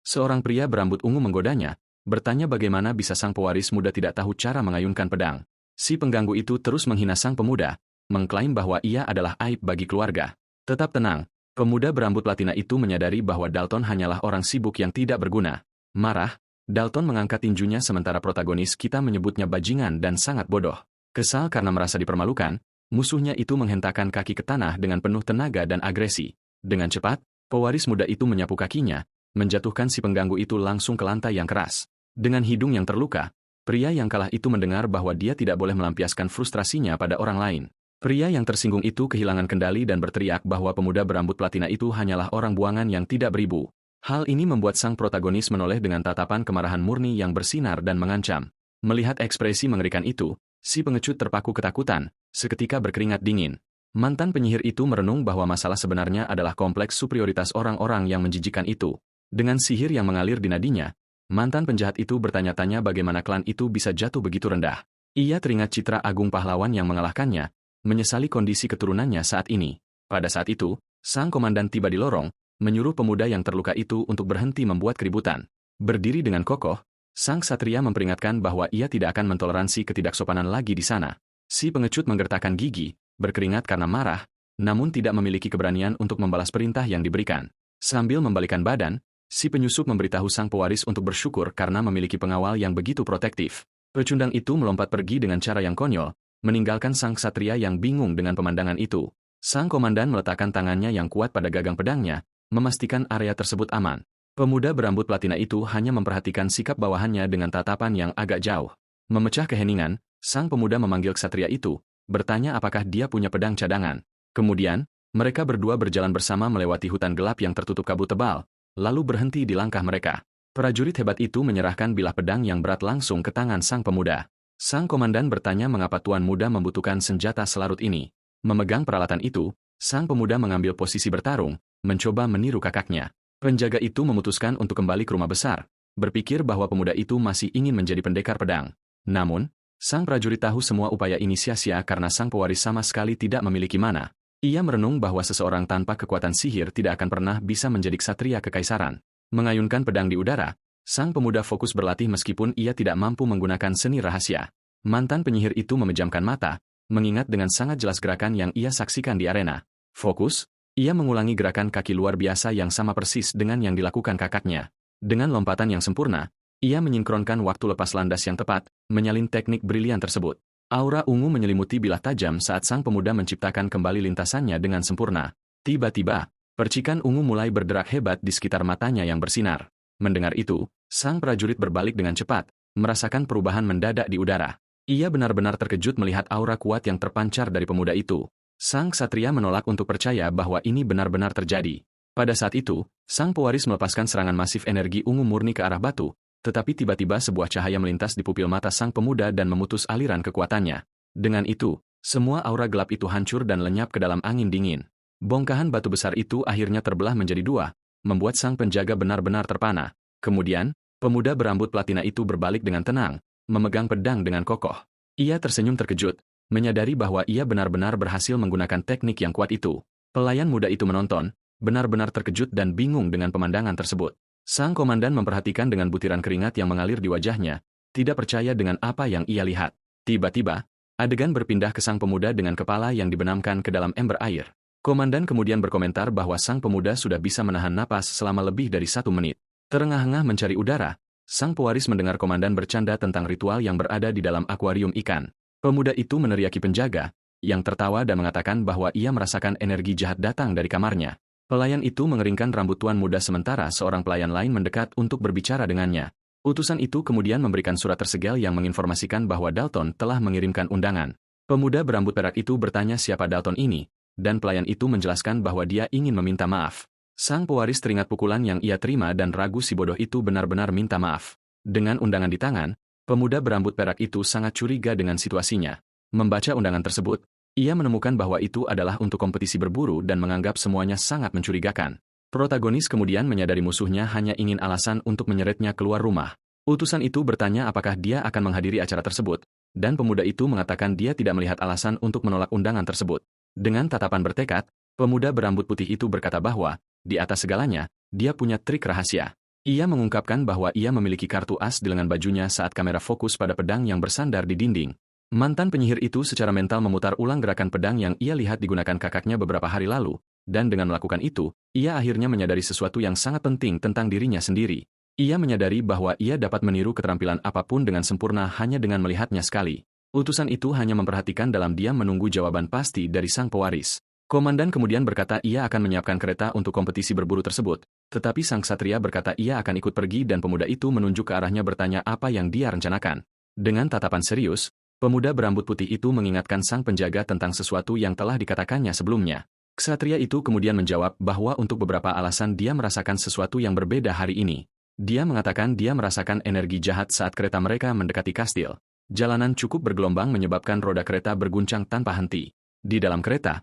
Seorang pria berambut ungu menggodanya, bertanya bagaimana bisa sang pewaris muda tidak tahu cara mengayunkan pedang. Si pengganggu itu terus menghina sang pemuda, mengklaim bahwa ia adalah aib bagi keluarga. Tetap tenang, pemuda berambut platina itu menyadari bahwa Dalton hanyalah orang sibuk yang tidak berguna. Marah, Dalton mengangkat tinjunya sementara protagonis kita menyebutnya bajingan dan sangat bodoh. Kesal karena merasa dipermalukan, musuhnya itu menghentakkan kaki ke tanah dengan penuh tenaga dan agresi. Dengan cepat, pewaris muda itu menyapu kakinya, menjatuhkan si pengganggu itu langsung ke lantai yang keras. Dengan hidung yang terluka, pria yang kalah itu mendengar bahwa dia tidak boleh melampiaskan frustrasinya pada orang lain. Pria yang tersinggung itu kehilangan kendali dan berteriak bahwa pemuda berambut platina itu hanyalah orang buangan yang tidak beribu. Hal ini membuat sang protagonis menoleh dengan tatapan kemarahan murni yang bersinar dan mengancam. Melihat ekspresi mengerikan itu, si pengecut terpaku ketakutan, seketika berkeringat dingin. Mantan penyihir itu merenung bahwa masalah sebenarnya adalah kompleks superioritas orang-orang yang menjijikan itu. Dengan sihir yang mengalir di nadinya, mantan penjahat itu bertanya-tanya bagaimana klan itu bisa jatuh begitu rendah. Ia teringat citra agung pahlawan yang mengalahkannya, menyesali kondisi keturunannya saat ini. Pada saat itu, sang komandan tiba di lorong, menyuruh pemuda yang terluka itu untuk berhenti membuat keributan. Berdiri dengan kokoh, sang satria memperingatkan bahwa ia tidak akan mentoleransi ketidaksopanan lagi di sana. Si pengecut menggertakkan gigi, berkeringat karena marah, namun tidak memiliki keberanian untuk membalas perintah yang diberikan. Sambil membalikan badan, si penyusup memberitahu sang pewaris untuk bersyukur karena memiliki pengawal yang begitu protektif. Pecundang itu melompat pergi dengan cara yang konyol, meninggalkan sang ksatria yang bingung dengan pemandangan itu. Sang komandan meletakkan tangannya yang kuat pada gagang pedangnya, memastikan area tersebut aman. Pemuda berambut platina itu hanya memperhatikan sikap bawahannya dengan tatapan yang agak jauh. Memecah keheningan, sang pemuda memanggil ksatria itu, bertanya apakah dia punya pedang cadangan. Kemudian, mereka berdua berjalan bersama melewati hutan gelap yang tertutup kabut tebal, lalu berhenti di langkah mereka. Prajurit hebat itu menyerahkan bilah pedang yang berat langsung ke tangan sang pemuda. Sang komandan bertanya mengapa tuan muda membutuhkan senjata selarut ini. Memegang peralatan itu, sang pemuda mengambil posisi bertarung, mencoba meniru kakaknya. Penjaga itu memutuskan untuk kembali ke rumah besar, berpikir bahwa pemuda itu masih ingin menjadi pendekar pedang. Namun, sang prajurit tahu semua upaya ini sia-sia karena sang pewaris sama sekali tidak memiliki mana. Ia merenung bahwa seseorang tanpa kekuatan sihir tidak akan pernah bisa menjadi ksatria kekaisaran. Mengayunkan pedang di udara, sang pemuda fokus berlatih meskipun ia tidak mampu menggunakan seni rahasia. Mantan penyihir itu memejamkan mata, mengingat dengan sangat jelas gerakan yang ia saksikan di arena. Fokus, ia mengulangi gerakan kaki luar biasa yang sama persis dengan yang dilakukan kakaknya. Dengan lompatan yang sempurna, ia menyinkronkan waktu lepas landas yang tepat, menyalin teknik brilian tersebut. Aura ungu menyelimuti bilah tajam saat sang pemuda menciptakan kembali lintasannya dengan sempurna. Tiba-tiba, percikan ungu mulai berderak hebat di sekitar matanya yang bersinar. Mendengar itu, sang prajurit berbalik dengan cepat, merasakan perubahan mendadak di udara. Ia benar-benar terkejut melihat aura kuat yang terpancar dari pemuda itu. Sang ksatria menolak untuk percaya bahwa ini benar-benar terjadi. Pada saat itu, sang pewaris melepaskan serangan masif energi ungu murni ke arah batu, tetapi tiba-tiba sebuah cahaya melintas di pupil mata sang pemuda dan memutus aliran kekuatannya. Dengan itu, semua aura gelap itu hancur dan lenyap ke dalam angin dingin. Bongkahan batu besar itu akhirnya terbelah menjadi dua, membuat sang penjaga benar-benar terpana. Kemudian, pemuda berambut platina itu berbalik dengan tenang, memegang pedang dengan kokoh. Ia tersenyum terkejut, menyadari bahwa ia benar-benar berhasil menggunakan teknik yang kuat itu. Pelayan muda itu menonton, benar-benar terkejut dan bingung dengan pemandangan tersebut. Sang komandan memperhatikan dengan butiran keringat yang mengalir di wajahnya, tidak percaya dengan apa yang ia lihat. Tiba-tiba, adegan berpindah ke sang pemuda dengan kepala yang dibenamkan ke dalam ember air. Komandan kemudian berkomentar bahwa sang pemuda sudah bisa menahan napas selama lebih dari 1 menit. Terengah-engah mencari udara, sang pewaris mendengar komandan bercanda tentang ritual yang berada di dalam akuarium ikan. Pemuda itu meneriaki penjaga, yang tertawa dan mengatakan bahwa ia merasakan energi jahat datang dari kamarnya. Pelayan itu mengeringkan rambut tuan muda sementara seorang pelayan lain mendekat untuk berbicara dengannya. Utusan itu kemudian memberikan surat tersegel yang menginformasikan bahwa Dalton telah mengirimkan undangan. Pemuda berambut perak itu bertanya siapa Dalton ini, dan pelayan itu menjelaskan bahwa dia ingin meminta maaf. Sang pewaris teringat pukulan yang ia terima dan ragu si bodoh itu benar-benar minta maaf. Dengan undangan di tangan, pemuda berambut perak itu sangat curiga dengan situasinya. Membaca undangan tersebut, ia menemukan bahwa itu adalah untuk kompetisi berburu dan menganggap semuanya sangat mencurigakan. Protagonis kemudian menyadari musuhnya hanya ingin alasan untuk menyeretnya keluar rumah. Utusan itu bertanya apakah dia akan menghadiri acara tersebut, dan pemuda itu mengatakan dia tidak melihat alasan untuk menolak undangan tersebut. Dengan tatapan bertekad, pemuda berambut putih itu berkata bahwa, di atas segalanya, dia punya trik rahasia. Ia mengungkapkan bahwa ia memiliki kartu as di lengan bajunya saat kamera fokus pada pedang yang bersandar di dinding. Mantan penyihir itu secara mental memutar ulang gerakan pedang yang ia lihat digunakan kakaknya beberapa hari lalu, dan dengan melakukan itu, ia akhirnya menyadari sesuatu yang sangat penting tentang dirinya sendiri. Ia menyadari bahwa ia dapat meniru keterampilan apapun dengan sempurna hanya dengan melihatnya sekali. Utusan itu hanya memperhatikan dalam diam menunggu jawaban pasti dari sang pewaris. Komandan kemudian berkata ia akan menyiapkan kereta untuk kompetisi berburu tersebut, tetapi sang ksatria berkata ia akan ikut pergi dan pemuda itu menunjuk ke arahnya bertanya apa yang dia rencanakan. Dengan tatapan serius, pemuda berambut putih itu mengingatkan sang penjaga tentang sesuatu yang telah dikatakannya sebelumnya. Ksatria itu kemudian menjawab bahwa untuk beberapa alasan dia merasakan sesuatu yang berbeda hari ini. Dia mengatakan dia merasakan energi jahat saat kereta mereka mendekati kastil. Jalanan cukup bergelombang menyebabkan roda kereta berguncang tanpa henti. Di dalam kereta,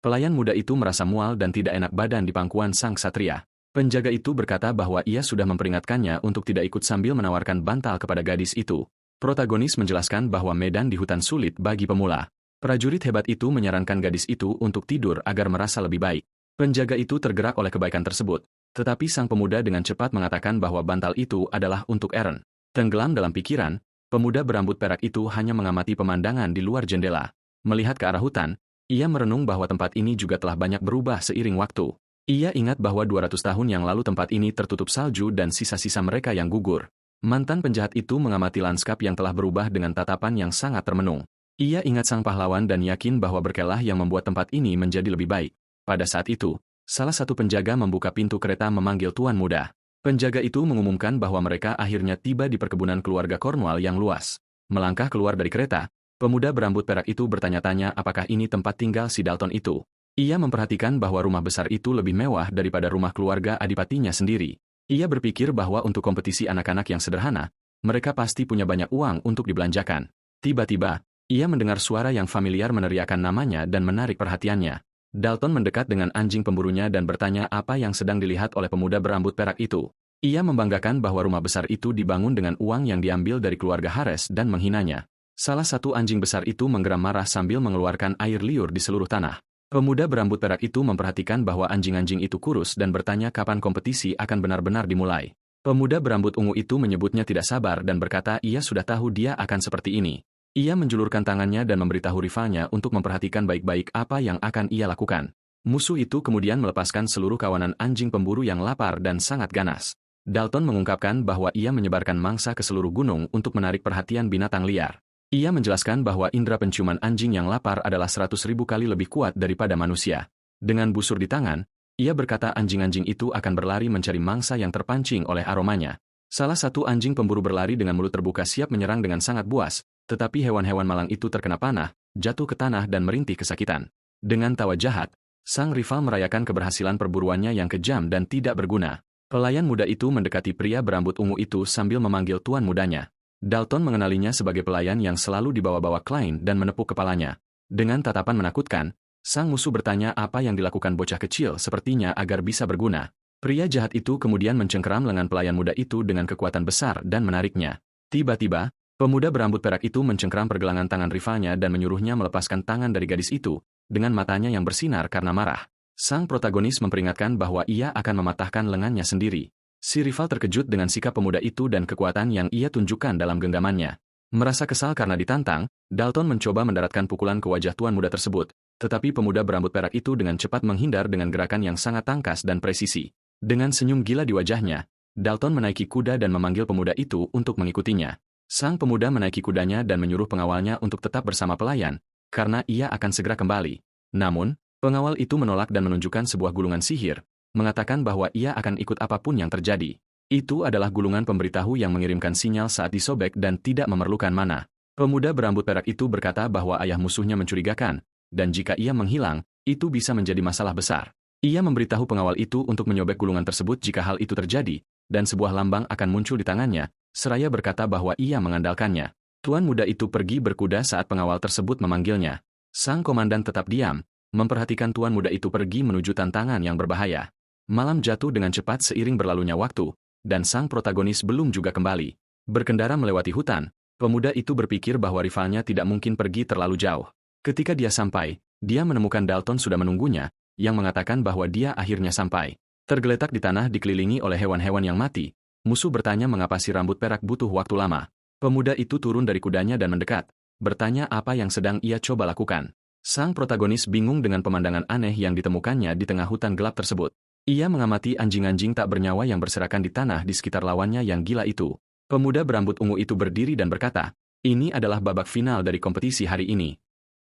pelayan muda itu merasa mual dan tidak enak badan di pangkuan sang ksatria. Penjaga itu berkata bahwa ia sudah memperingatkannya untuk tidak ikut sambil menawarkan bantal kepada gadis itu. Protagonis menjelaskan bahwa medan di hutan sulit bagi pemula. Prajurit hebat itu menyarankan gadis itu untuk tidur agar merasa lebih baik. Penjaga itu tergerak oleh kebaikan tersebut, tetapi sang pemuda dengan cepat mengatakan bahwa bantal itu adalah untuk Eren. Tenggelam dalam pikiran, pemuda berambut perak itu hanya mengamati pemandangan di luar jendela. Melihat ke arah hutan, ia merenung bahwa tempat ini juga telah banyak berubah seiring waktu. Ia ingat bahwa 200 tahun yang lalu tempat ini tertutup salju dan sisa-sisa mereka yang gugur. Mantan penjahat itu mengamati lanskap yang telah berubah dengan tatapan yang sangat termenung. Ia ingat sang pahlawan dan yakin bahwa berkelah yang membuat tempat ini menjadi lebih baik. Pada saat itu, salah satu penjaga membuka pintu kereta memanggil tuan muda. Penjaga itu mengumumkan bahwa mereka akhirnya tiba di perkebunan keluarga Cornwall yang luas. Melangkah keluar dari kereta, pemuda berambut perak itu bertanya-tanya apakah ini tempat tinggal si Dalton itu. Ia memperhatikan bahwa rumah besar itu lebih mewah daripada rumah keluarga adipatinya sendiri. Ia berpikir bahwa untuk kompetisi anak-anak yang sederhana, mereka pasti punya banyak uang untuk dibelanjakan. Tiba-tiba, ia mendengar suara yang familiar meneriakkan namanya dan menarik perhatiannya. Dalton mendekat dengan anjing pemburunya dan bertanya apa yang sedang dilihat oleh pemuda berambut perak itu. Ia membanggakan bahwa rumah besar itu dibangun dengan uang yang diambil dari keluarga Harris dan menghinanya. Salah satu anjing besar itu menggeram marah sambil mengeluarkan air liur di seluruh tanah. Pemuda berambut perak itu memperhatikan bahwa anjing-anjing itu kurus dan bertanya kapan kompetisi akan benar-benar dimulai. Pemuda berambut ungu itu menyebutnya tidak sabar dan berkata ia sudah tahu dia akan seperti ini. Ia menjulurkan tangannya dan memberitahu rivalnya untuk memperhatikan baik-baik apa yang akan ia lakukan. Musuh itu kemudian melepaskan seluruh kawanan anjing pemburu yang lapar dan sangat ganas. Dalton mengungkapkan bahwa ia menyebarkan mangsa ke seluruh gunung untuk menarik perhatian binatang liar. Ia menjelaskan bahwa indera penciuman anjing yang lapar adalah 100.000 kali lebih kuat daripada manusia. Dengan busur di tangan, ia berkata anjing-anjing itu akan berlari mencari mangsa yang terpancing oleh aromanya. Salah satu anjing pemburu berlari dengan mulut terbuka siap menyerang dengan sangat buas, tetapi hewan-hewan malang itu terkena panah, jatuh ke tanah dan merintih kesakitan. Dengan tawa jahat, sang rival merayakan keberhasilan perburuannya yang kejam dan tidak berguna. Pelayan muda itu mendekati pria berambut ungu itu sambil memanggil tuan mudanya. Dalton mengenalinya sebagai pelayan yang selalu dibawa-bawa Klein dan menepuk kepalanya. Dengan tatapan menakutkan, sang musuh bertanya apa yang dilakukan bocah kecil sepertinya agar bisa berguna. Pria jahat itu kemudian mencengkeram lengan pelayan muda itu dengan kekuatan besar dan menariknya. Tiba-tiba, pemuda berambut perak itu mencengkeram pergelangan tangan rivalnya dan menyuruhnya melepaskan tangan dari gadis itu, dengan matanya yang bersinar karena marah. Sang protagonis memperingatkan bahwa ia akan mematahkan lengannya sendiri. Si rival terkejut dengan sikap pemuda itu dan kekuatan yang ia tunjukkan dalam genggamannya. Merasa kesal karena ditantang, Dalton mencoba mendaratkan pukulan ke wajah tuan muda tersebut, tetapi pemuda berambut perak itu dengan cepat menghindar dengan gerakan yang sangat tangkas dan presisi. Dengan senyum gila di wajahnya, Dalton menaiki kuda dan memanggil pemuda itu untuk mengikutinya. Sang pemuda menaiki kudanya dan menyuruh pengawalnya untuk tetap bersama pelayan, karena ia akan segera kembali. Namun, pengawal itu menolak dan menunjukkan sebuah gulungan sihir, mengatakan bahwa ia akan ikut apapun yang terjadi. Itu adalah gulungan pemberitahu yang mengirimkan sinyal saat disobek dan tidak memerlukan mana. Pemuda berambut perak itu berkata bahwa ayah musuhnya mencurigakan, dan jika ia menghilang, itu bisa menjadi masalah besar. Ia memberitahu pengawal itu untuk menyobek gulungan tersebut jika hal itu terjadi, dan sebuah lambang akan muncul di tangannya, seraya berkata bahwa ia mengandalkannya. Tuan muda itu pergi berkuda saat pengawal tersebut memanggilnya. Sang komandan tetap diam, memperhatikan tuan muda itu pergi menuju tantangan yang berbahaya. Malam jatuh dengan cepat seiring berlalunya waktu, dan sang protagonis belum juga kembali. Berkendara melewati hutan, pemuda itu berpikir bahwa rivalnya tidak mungkin pergi terlalu jauh. Ketika dia sampai, dia menemukan Dalton sudah menunggunya, yang mengatakan bahwa dia akhirnya sampai. Tergeletak di tanah dikelilingi oleh hewan-hewan yang mati, musuh bertanya mengapa si rambut perak butuh waktu lama. Pemuda itu turun dari kudanya dan mendekat, bertanya apa yang sedang ia coba lakukan. Sang protagonis bingung dengan pemandangan aneh yang ditemukannya di tengah hutan gelap tersebut. Ia mengamati anjing-anjing tak bernyawa yang berserakan di tanah di sekitar lawannya yang gila itu. Pemuda berambut ungu itu berdiri dan berkata, "Ini adalah babak final dari kompetisi hari ini."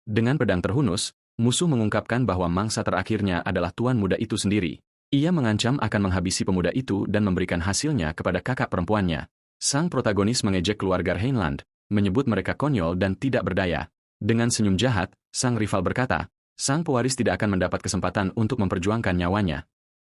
Dengan pedang terhunus, musuh mengungkapkan bahwa mangsa terakhirnya adalah tuan muda itu sendiri. Ia mengancam akan menghabisi pemuda itu dan memberikan hasilnya kepada kakak perempuannya. Sang protagonis mengejek keluarga Heinland, menyebut mereka konyol dan tidak berdaya. Dengan senyum jahat, sang rival berkata, sang pewaris tidak akan mendapat kesempatan untuk memperjuangkan nyawanya.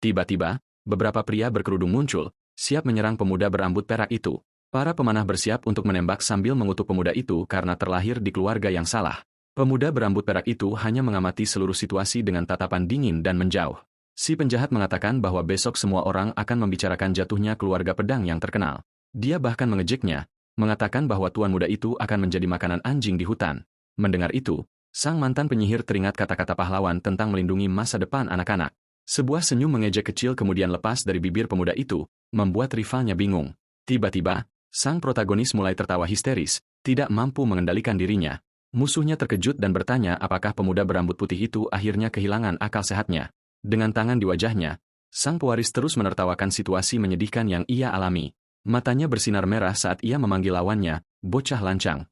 Tiba-tiba, beberapa pria berkerudung muncul, siap menyerang pemuda berambut perak itu. Para pemanah bersiap untuk menembak sambil mengutuk pemuda itu karena terlahir di keluarga yang salah. Pemuda berambut perak itu hanya mengamati seluruh situasi dengan tatapan dingin dan menjauh. Si penjahat mengatakan bahwa besok semua orang akan membicarakan jatuhnya keluarga pedang yang terkenal. Dia bahkan mengejeknya, mengatakan bahwa tuan muda itu akan menjadi makanan anjing di hutan. Mendengar itu, sang mantan penyihir teringat kata-kata pahlawan tentang melindungi masa depan anak-anak. Sebuah senyum mengejek kecil kemudian lepas dari bibir pemuda itu, membuat rivalnya bingung. Tiba-tiba, sang protagonis mulai tertawa histeris, tidak mampu mengendalikan dirinya. Musuhnya terkejut dan bertanya apakah pemuda berambut putih itu akhirnya kehilangan akal sehatnya. Dengan tangan di wajahnya, sang pewaris terus menertawakan situasi menyedihkan yang ia alami. Matanya bersinar merah saat ia memanggil lawannya, bocah lancang.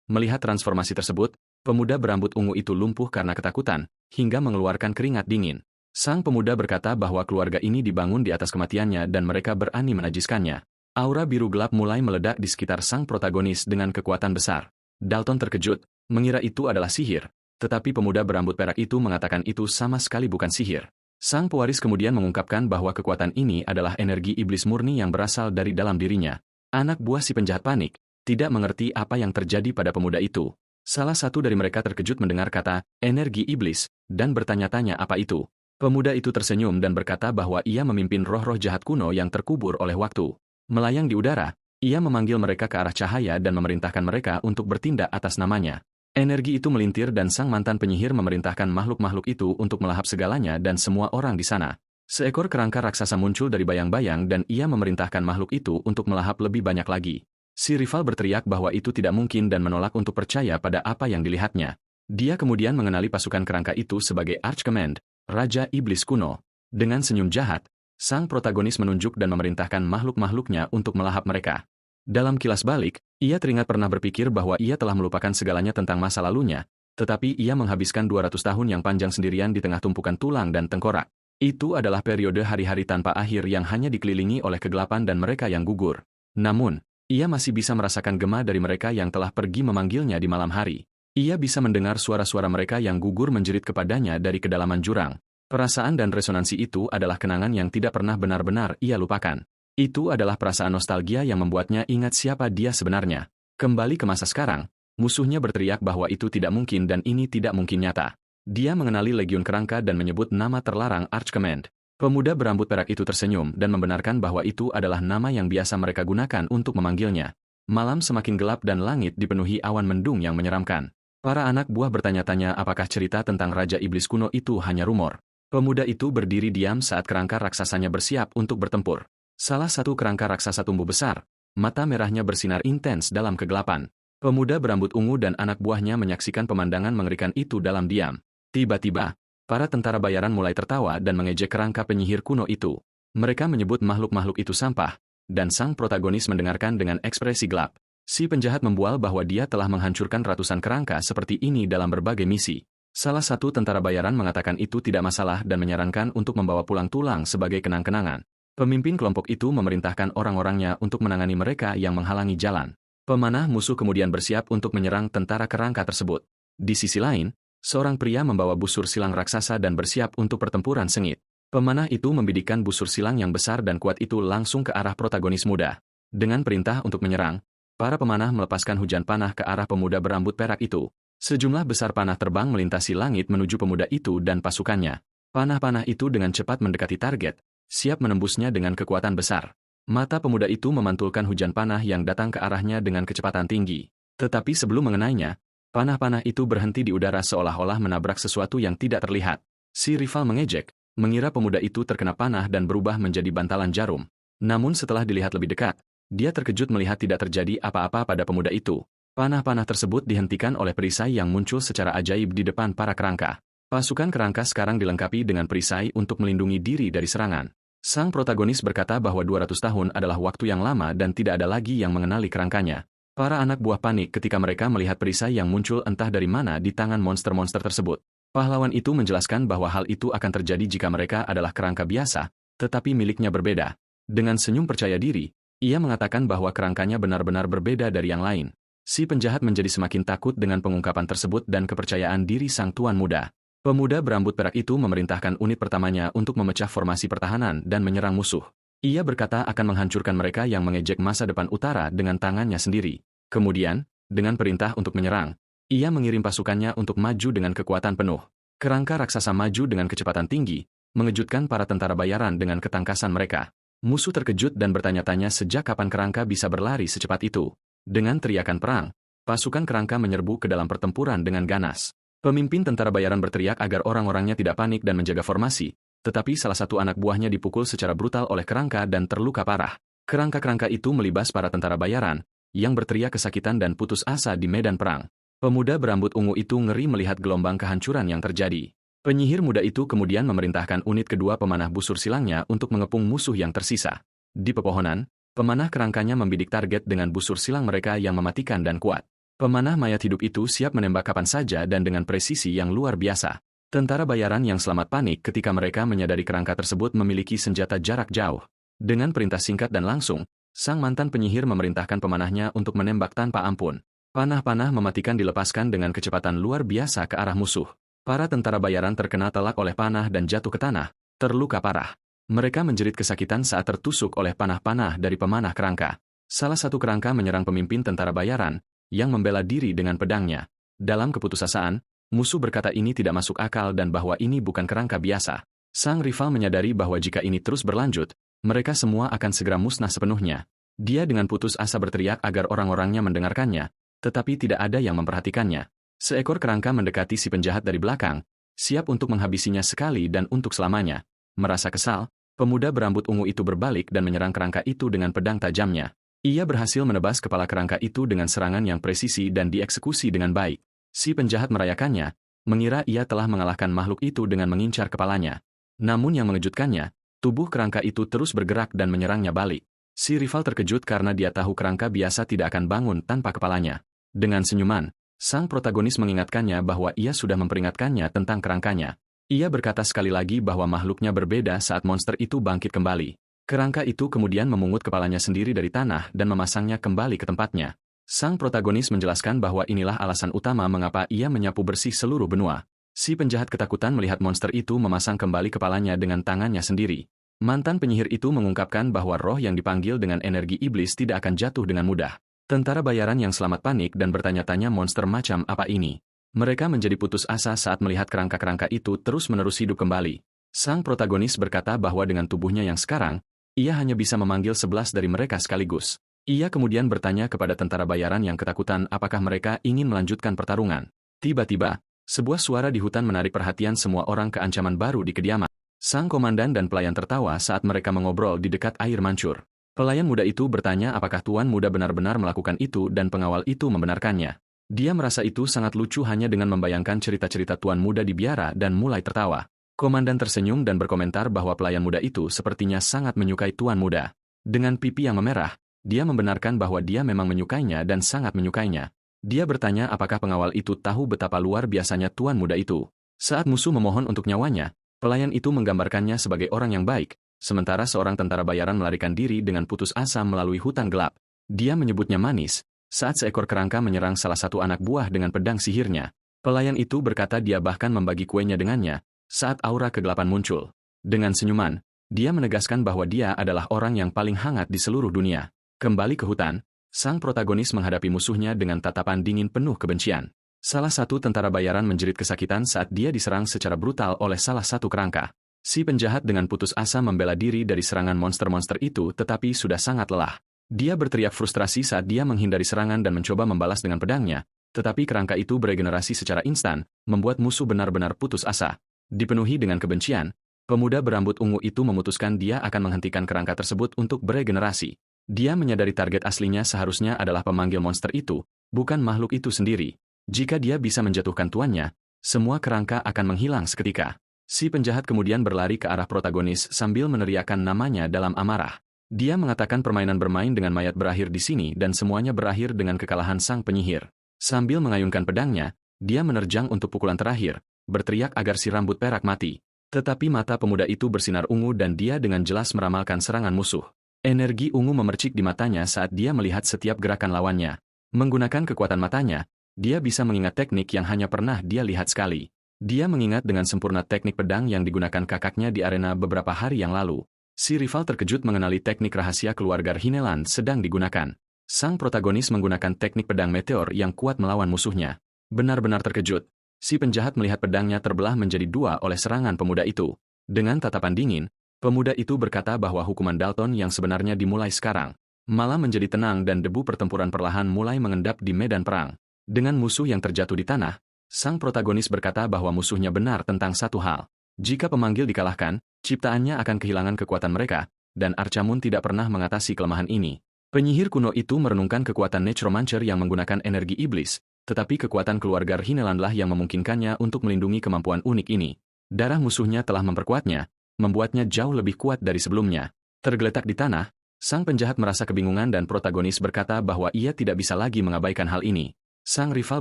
Melihat transformasi tersebut, pemuda berambut ungu itu lumpuh karena ketakutan, hingga mengeluarkan keringat dingin. Sang pemuda berkata bahwa keluarga ini dibangun di atas kematiannya dan mereka berani menajiskannya. Aura biru gelap mulai meledak di sekitar sang protagonis dengan kekuatan besar. Dalton terkejut, mengira itu adalah sihir, tetapi pemuda berambut perak itu mengatakan itu sama sekali bukan sihir. Sang pewaris kemudian mengungkapkan bahwa kekuatan ini adalah energi iblis murni yang berasal dari dalam dirinya. Anak buah si penjahat panik, tidak mengerti apa yang terjadi pada pemuda itu. Salah satu dari mereka terkejut mendengar kata, energi iblis, dan bertanya-tanya apa itu. Pemuda itu tersenyum dan berkata bahwa ia memimpin roh-roh jahat kuno yang terkubur oleh waktu. Melayang di udara, ia memanggil mereka ke arah cahaya dan memerintahkan mereka untuk bertindak atas namanya. Energi itu melintir dan sang mantan penyihir memerintahkan makhluk-makhluk itu untuk melahap segalanya dan semua orang di sana. Seekor kerangka raksasa muncul dari bayang-bayang dan ia memerintahkan makhluk itu untuk melahap lebih banyak lagi. Si rival berteriak bahwa itu tidak mungkin dan menolak untuk percaya pada apa yang dilihatnya. Dia kemudian mengenali pasukan kerangka itu sebagai Archcommand, Raja Iblis Kuno. Dengan senyum jahat, sang protagonis menunjuk dan memerintahkan makhluk-makhluknya untuk melahap mereka. Dalam kilas balik, ia teringat pernah berpikir bahwa ia telah melupakan segalanya tentang masa lalunya, tetapi ia menghabiskan 200 tahun yang panjang sendirian di tengah tumpukan tulang dan tengkorak. Itu adalah periode hari-hari tanpa akhir yang hanya dikelilingi oleh kegelapan dan mereka yang gugur. Namun, ia masih bisa merasakan gema dari mereka yang telah pergi memanggilnya di malam hari. Ia bisa mendengar suara-suara mereka yang gugur menjerit kepadanya dari kedalaman jurang. Perasaan dan resonansi itu adalah kenangan yang tidak pernah benar-benar ia lupakan. Itu adalah perasaan nostalgia yang membuatnya ingat siapa dia sebenarnya. Kembali ke masa sekarang, musuhnya berteriak bahwa itu tidak mungkin dan ini tidak mungkin nyata. Dia mengenali Legiun Kerangka dan menyebut nama terlarang Archcommand. Pemuda berambut perak itu tersenyum dan membenarkan bahwa itu adalah nama yang biasa mereka gunakan untuk memanggilnya. Malam semakin gelap dan langit dipenuhi awan mendung yang menyeramkan. Para anak buah bertanya-tanya apakah cerita tentang Raja Iblis Kuno itu hanya rumor. Pemuda itu berdiri diam saat kerangka raksasanya bersiap untuk bertempur. Salah satu kerangka raksasa tumbuh besar, mata merahnya bersinar intens dalam kegelapan. Pemuda berambut ungu dan anak buahnya menyaksikan pemandangan mengerikan itu dalam diam. Tiba-tiba, para tentara bayaran mulai tertawa dan mengejek kerangka penyihir kuno itu. Mereka menyebut makhluk-makhluk itu sampah, dan sang protagonis mendengarkan dengan ekspresi gelap. Si penjahat membual bahwa dia telah menghancurkan ratusan kerangka seperti ini dalam berbagai misi. Salah satu tentara bayaran mengatakan itu tidak masalah dan menyarankan untuk membawa pulang tulang sebagai kenang-kenangan. Pemimpin kelompok itu memerintahkan orang-orangnya untuk menangani mereka yang menghalangi jalan. Pemanah musuh kemudian bersiap untuk menyerang tentara kerangka tersebut. Di sisi lain, seorang pria membawa busur silang raksasa dan bersiap untuk pertempuran sengit. Pemanah itu membidikkan busur silang yang besar dan kuat itu langsung ke arah protagonis muda. Dengan perintah untuk menyerang, para pemanah melepaskan hujan panah ke arah pemuda berambut perak itu. Sejumlah besar panah terbang melintasi langit menuju pemuda itu dan pasukannya. Panah-panah itu dengan cepat mendekati target, siap menembusnya dengan kekuatan besar. Mata pemuda itu memantulkan hujan panah yang datang ke arahnya dengan kecepatan tinggi. Tetapi sebelum mengenainya, panah-panah itu berhenti di udara seolah-olah menabrak sesuatu yang tidak terlihat. Si rival mengejek, mengira pemuda itu terkena panah dan berubah menjadi bantalan jarum. Namun setelah dilihat lebih dekat, dia terkejut melihat tidak terjadi apa-apa pada pemuda itu. Panah-panah tersebut dihentikan oleh perisai yang muncul secara ajaib di depan para kerangka. Pasukan kerangka sekarang dilengkapi dengan perisai untuk melindungi diri dari serangan. Sang protagonis berkata bahwa 200 tahun adalah waktu yang lama dan tidak ada lagi yang mengenali kerangkanya. Para anak buah panik ketika mereka melihat perisai yang muncul entah dari mana di tangan monster-monster tersebut. Pahlawan itu menjelaskan bahwa hal itu akan terjadi jika mereka adalah kerangka biasa, tetapi miliknya berbeda. Dengan senyum percaya diri, ia mengatakan bahwa kerangkanya benar-benar berbeda dari yang lain. Si penjahat menjadi semakin takut dengan pengungkapan tersebut dan kepercayaan diri sang tuan muda. Pemuda berambut perak itu memerintahkan unit pertamanya untuk memecah formasi pertahanan dan menyerang musuh. Ia berkata akan menghancurkan mereka yang mengejek masa depan utara dengan tangannya sendiri. Kemudian, dengan perintah untuk menyerang, ia mengirim pasukannya untuk maju dengan kekuatan penuh. Kerangka raksasa maju dengan kecepatan tinggi, mengejutkan para tentara bayaran dengan ketangkasan mereka. Musuh terkejut dan bertanya-tanya sejak kapan kerangka bisa berlari secepat itu. Dengan teriakan perang, pasukan kerangka menyerbu ke dalam pertempuran dengan ganas. Pemimpin tentara bayaran berteriak agar orang-orangnya tidak panik dan menjaga formasi, tetapi salah satu anak buahnya dipukul secara brutal oleh kerangka dan terluka parah. Kerangka-kerangka itu melibas para tentara bayaran, yang berteriak kesakitan dan putus asa di medan perang. Pemuda berambut ungu itu ngeri melihat gelombang kehancuran yang terjadi. Penyihir muda itu kemudian memerintahkan unit kedua pemanah busur silangnya untuk mengepung musuh yang tersisa. Di pepohonan, pemanah kerangkanya membidik target dengan busur silang mereka yang mematikan dan kuat. Pemanah mayat hidup itu siap menembak kapan saja dan dengan presisi yang luar biasa. Tentara bayaran yang selamat panik ketika mereka menyadari kerangka tersebut memiliki senjata jarak jauh. Dengan perintah singkat dan langsung, sang mantan penyihir memerintahkan pemanahnya untuk menembak tanpa ampun. Panah-panah mematikan dilepaskan dengan kecepatan luar biasa ke arah musuh. Para tentara bayaran terkena telak oleh panah dan jatuh ke tanah, terluka parah. Mereka menjerit kesakitan saat tertusuk oleh panah-panah dari pemanah kerangka. Salah satu kerangka menyerang pemimpin tentara bayaran, yang membela diri dengan pedangnya. Dalam keputusasaan, musuh berkata ini tidak masuk akal dan bahwa ini bukan kerangka biasa. Sang rival menyadari bahwa jika ini terus berlanjut, mereka semua akan segera musnah sepenuhnya. Dia dengan putus asa berteriak agar orang-orangnya mendengarkannya, tetapi tidak ada yang memperhatikannya. Seekor kerangka mendekati si penjahat dari belakang, siap untuk menghabisinya sekali dan untuk selamanya. Merasa kesal, pemuda berambut ungu itu berbalik dan menyerang kerangka itu dengan pedang tajamnya. Ia berhasil menebas kepala kerangka itu dengan serangan yang presisi dan dieksekusi dengan baik. Si penjahat merayakannya, mengira ia telah mengalahkan makhluk itu dengan mengincar kepalanya. Namun yang mengejutkannya, tubuh kerangka itu terus bergerak dan menyerangnya balik. Si rival terkejut karena dia tahu kerangka biasa tidak akan bangun tanpa kepalanya. Dengan senyuman, sang protagonis mengingatkannya bahwa ia sudah memperingatkannya tentang kerangkanya. Ia berkata sekali lagi bahwa makhluknya berbeda saat monster itu bangkit kembali. Kerangka itu kemudian memungut kepalanya sendiri dari tanah dan memasangnya kembali ke tempatnya. Sang protagonis menjelaskan bahwa inilah alasan utama mengapa ia menyapu bersih seluruh benua. Si penjahat ketakutan melihat monster itu memasang kembali kepalanya dengan tangannya sendiri. Mantan penyihir itu mengungkapkan bahwa roh yang dipanggil dengan energi iblis tidak akan jatuh dengan mudah. Tentara bayaran yang selamat panik dan bertanya-tanya monster macam apa ini. Mereka menjadi putus asa saat melihat kerangka-kerangka itu terus-menerus hidup kembali. Sang protagonis berkata bahwa dengan tubuhnya yang sekarang, ia hanya bisa memanggil 11 dari mereka sekaligus. Ia kemudian bertanya kepada tentara bayaran yang ketakutan apakah mereka ingin melanjutkan pertarungan. Tiba-tiba, sebuah suara di hutan menarik perhatian semua orang ke ancaman baru di kediaman. Sang komandan dan pelayan tertawa saat mereka mengobrol di dekat air mancur. Pelayan muda itu bertanya apakah tuan muda benar-benar melakukan itu dan pengawal itu membenarkannya. Dia merasa itu sangat lucu hanya dengan membayangkan cerita-cerita tuan muda di biara dan mulai tertawa. Komandan tersenyum dan berkomentar bahwa pelayan muda itu sepertinya sangat menyukai tuan muda. Dengan pipi yang memerah, dia membenarkan bahwa dia memang menyukainya dan sangat menyukainya. Dia bertanya apakah pengawal itu tahu betapa luar biasanya tuan muda itu. Saat musuh memohon untuk nyawanya, pelayan itu menggambarkannya sebagai orang yang baik, sementara seorang tentara bayaran melarikan diri dengan putus asa melalui hutan gelap. Dia menyebutnya manis. Saat seekor kerangka menyerang salah satu anak buah dengan pedang sihirnya, pelayan itu berkata dia bahkan membagi kuenya dengannya. Saat aura kegelapan muncul, dengan senyuman, dia menegaskan bahwa dia adalah orang yang paling hangat di seluruh dunia. Kembali ke hutan, sang protagonis menghadapi musuhnya dengan tatapan dingin penuh kebencian. Salah satu tentara bayaran menjerit kesakitan saat dia diserang secara brutal oleh salah satu kerangka. Si penjahat dengan putus asa membela diri dari serangan monster-monster itu tetapi sudah sangat lelah. Dia berteriak frustrasi saat dia menghindari serangan dan mencoba membalas dengan pedangnya, tetapi kerangka itu beregenerasi secara instan, membuat musuh benar-benar putus asa. Dipenuhi dengan kebencian, pemuda berambut ungu itu memutuskan dia akan menghentikan kerangka tersebut untuk beregenerasi. Dia menyadari target aslinya seharusnya adalah pemanggil monster itu, bukan makhluk itu sendiri. Jika dia bisa menjatuhkan tuannya, semua kerangka akan menghilang seketika. Si penjahat kemudian berlari ke arah protagonis sambil meneriakkan namanya dalam amarah. Dia mengatakan permainan bermain dengan mayat berakhir di sini dan semuanya berakhir dengan kekalahan sang penyihir. Sambil mengayunkan pedangnya, dia menerjang untuk pukulan terakhir, berteriak agar si rambut perak mati. Tetapi mata pemuda itu bersinar ungu dan dia dengan jelas meramalkan serangan musuh. Energi ungu memercik di matanya saat dia melihat setiap gerakan lawannya. Menggunakan kekuatan matanya, dia bisa mengingat teknik yang hanya pernah dia lihat sekali. Dia mengingat dengan sempurna teknik pedang yang digunakan kakaknya di arena beberapa hari yang lalu. Si rival terkejut mengenali teknik rahasia keluarga Hineland sedang digunakan. Sang protagonis menggunakan teknik pedang meteor yang kuat melawan musuhnya. Benar-benar terkejut. Si penjahat melihat pedangnya terbelah menjadi dua oleh serangan pemuda itu. Dengan tatapan dingin, pemuda itu berkata bahwa hukuman Dalton yang sebenarnya dimulai sekarang. Malam menjadi tenang dan debu pertempuran perlahan mulai mengendap di medan perang. Dengan musuh yang terjatuh di tanah, sang protagonis berkata bahwa musuhnya benar tentang satu hal. Jika pemanggil dikalahkan, ciptaannya akan kehilangan kekuatan mereka, dan Archamun tidak pernah mengatasi kelemahan ini. Penyihir kuno itu merenungkan kekuatan Necromancer yang menggunakan energi iblis, tetapi kekuatan keluarga Hinelandlah yang memungkinkannya untuk melindungi kemampuan unik ini. Darah musuhnya telah memperkuatnya, membuatnya jauh lebih kuat dari sebelumnya. Tergeletak di tanah, sang penjahat merasa kebingungan dan protagonis berkata bahwa ia tidak bisa lagi mengabaikan hal ini. Sang rival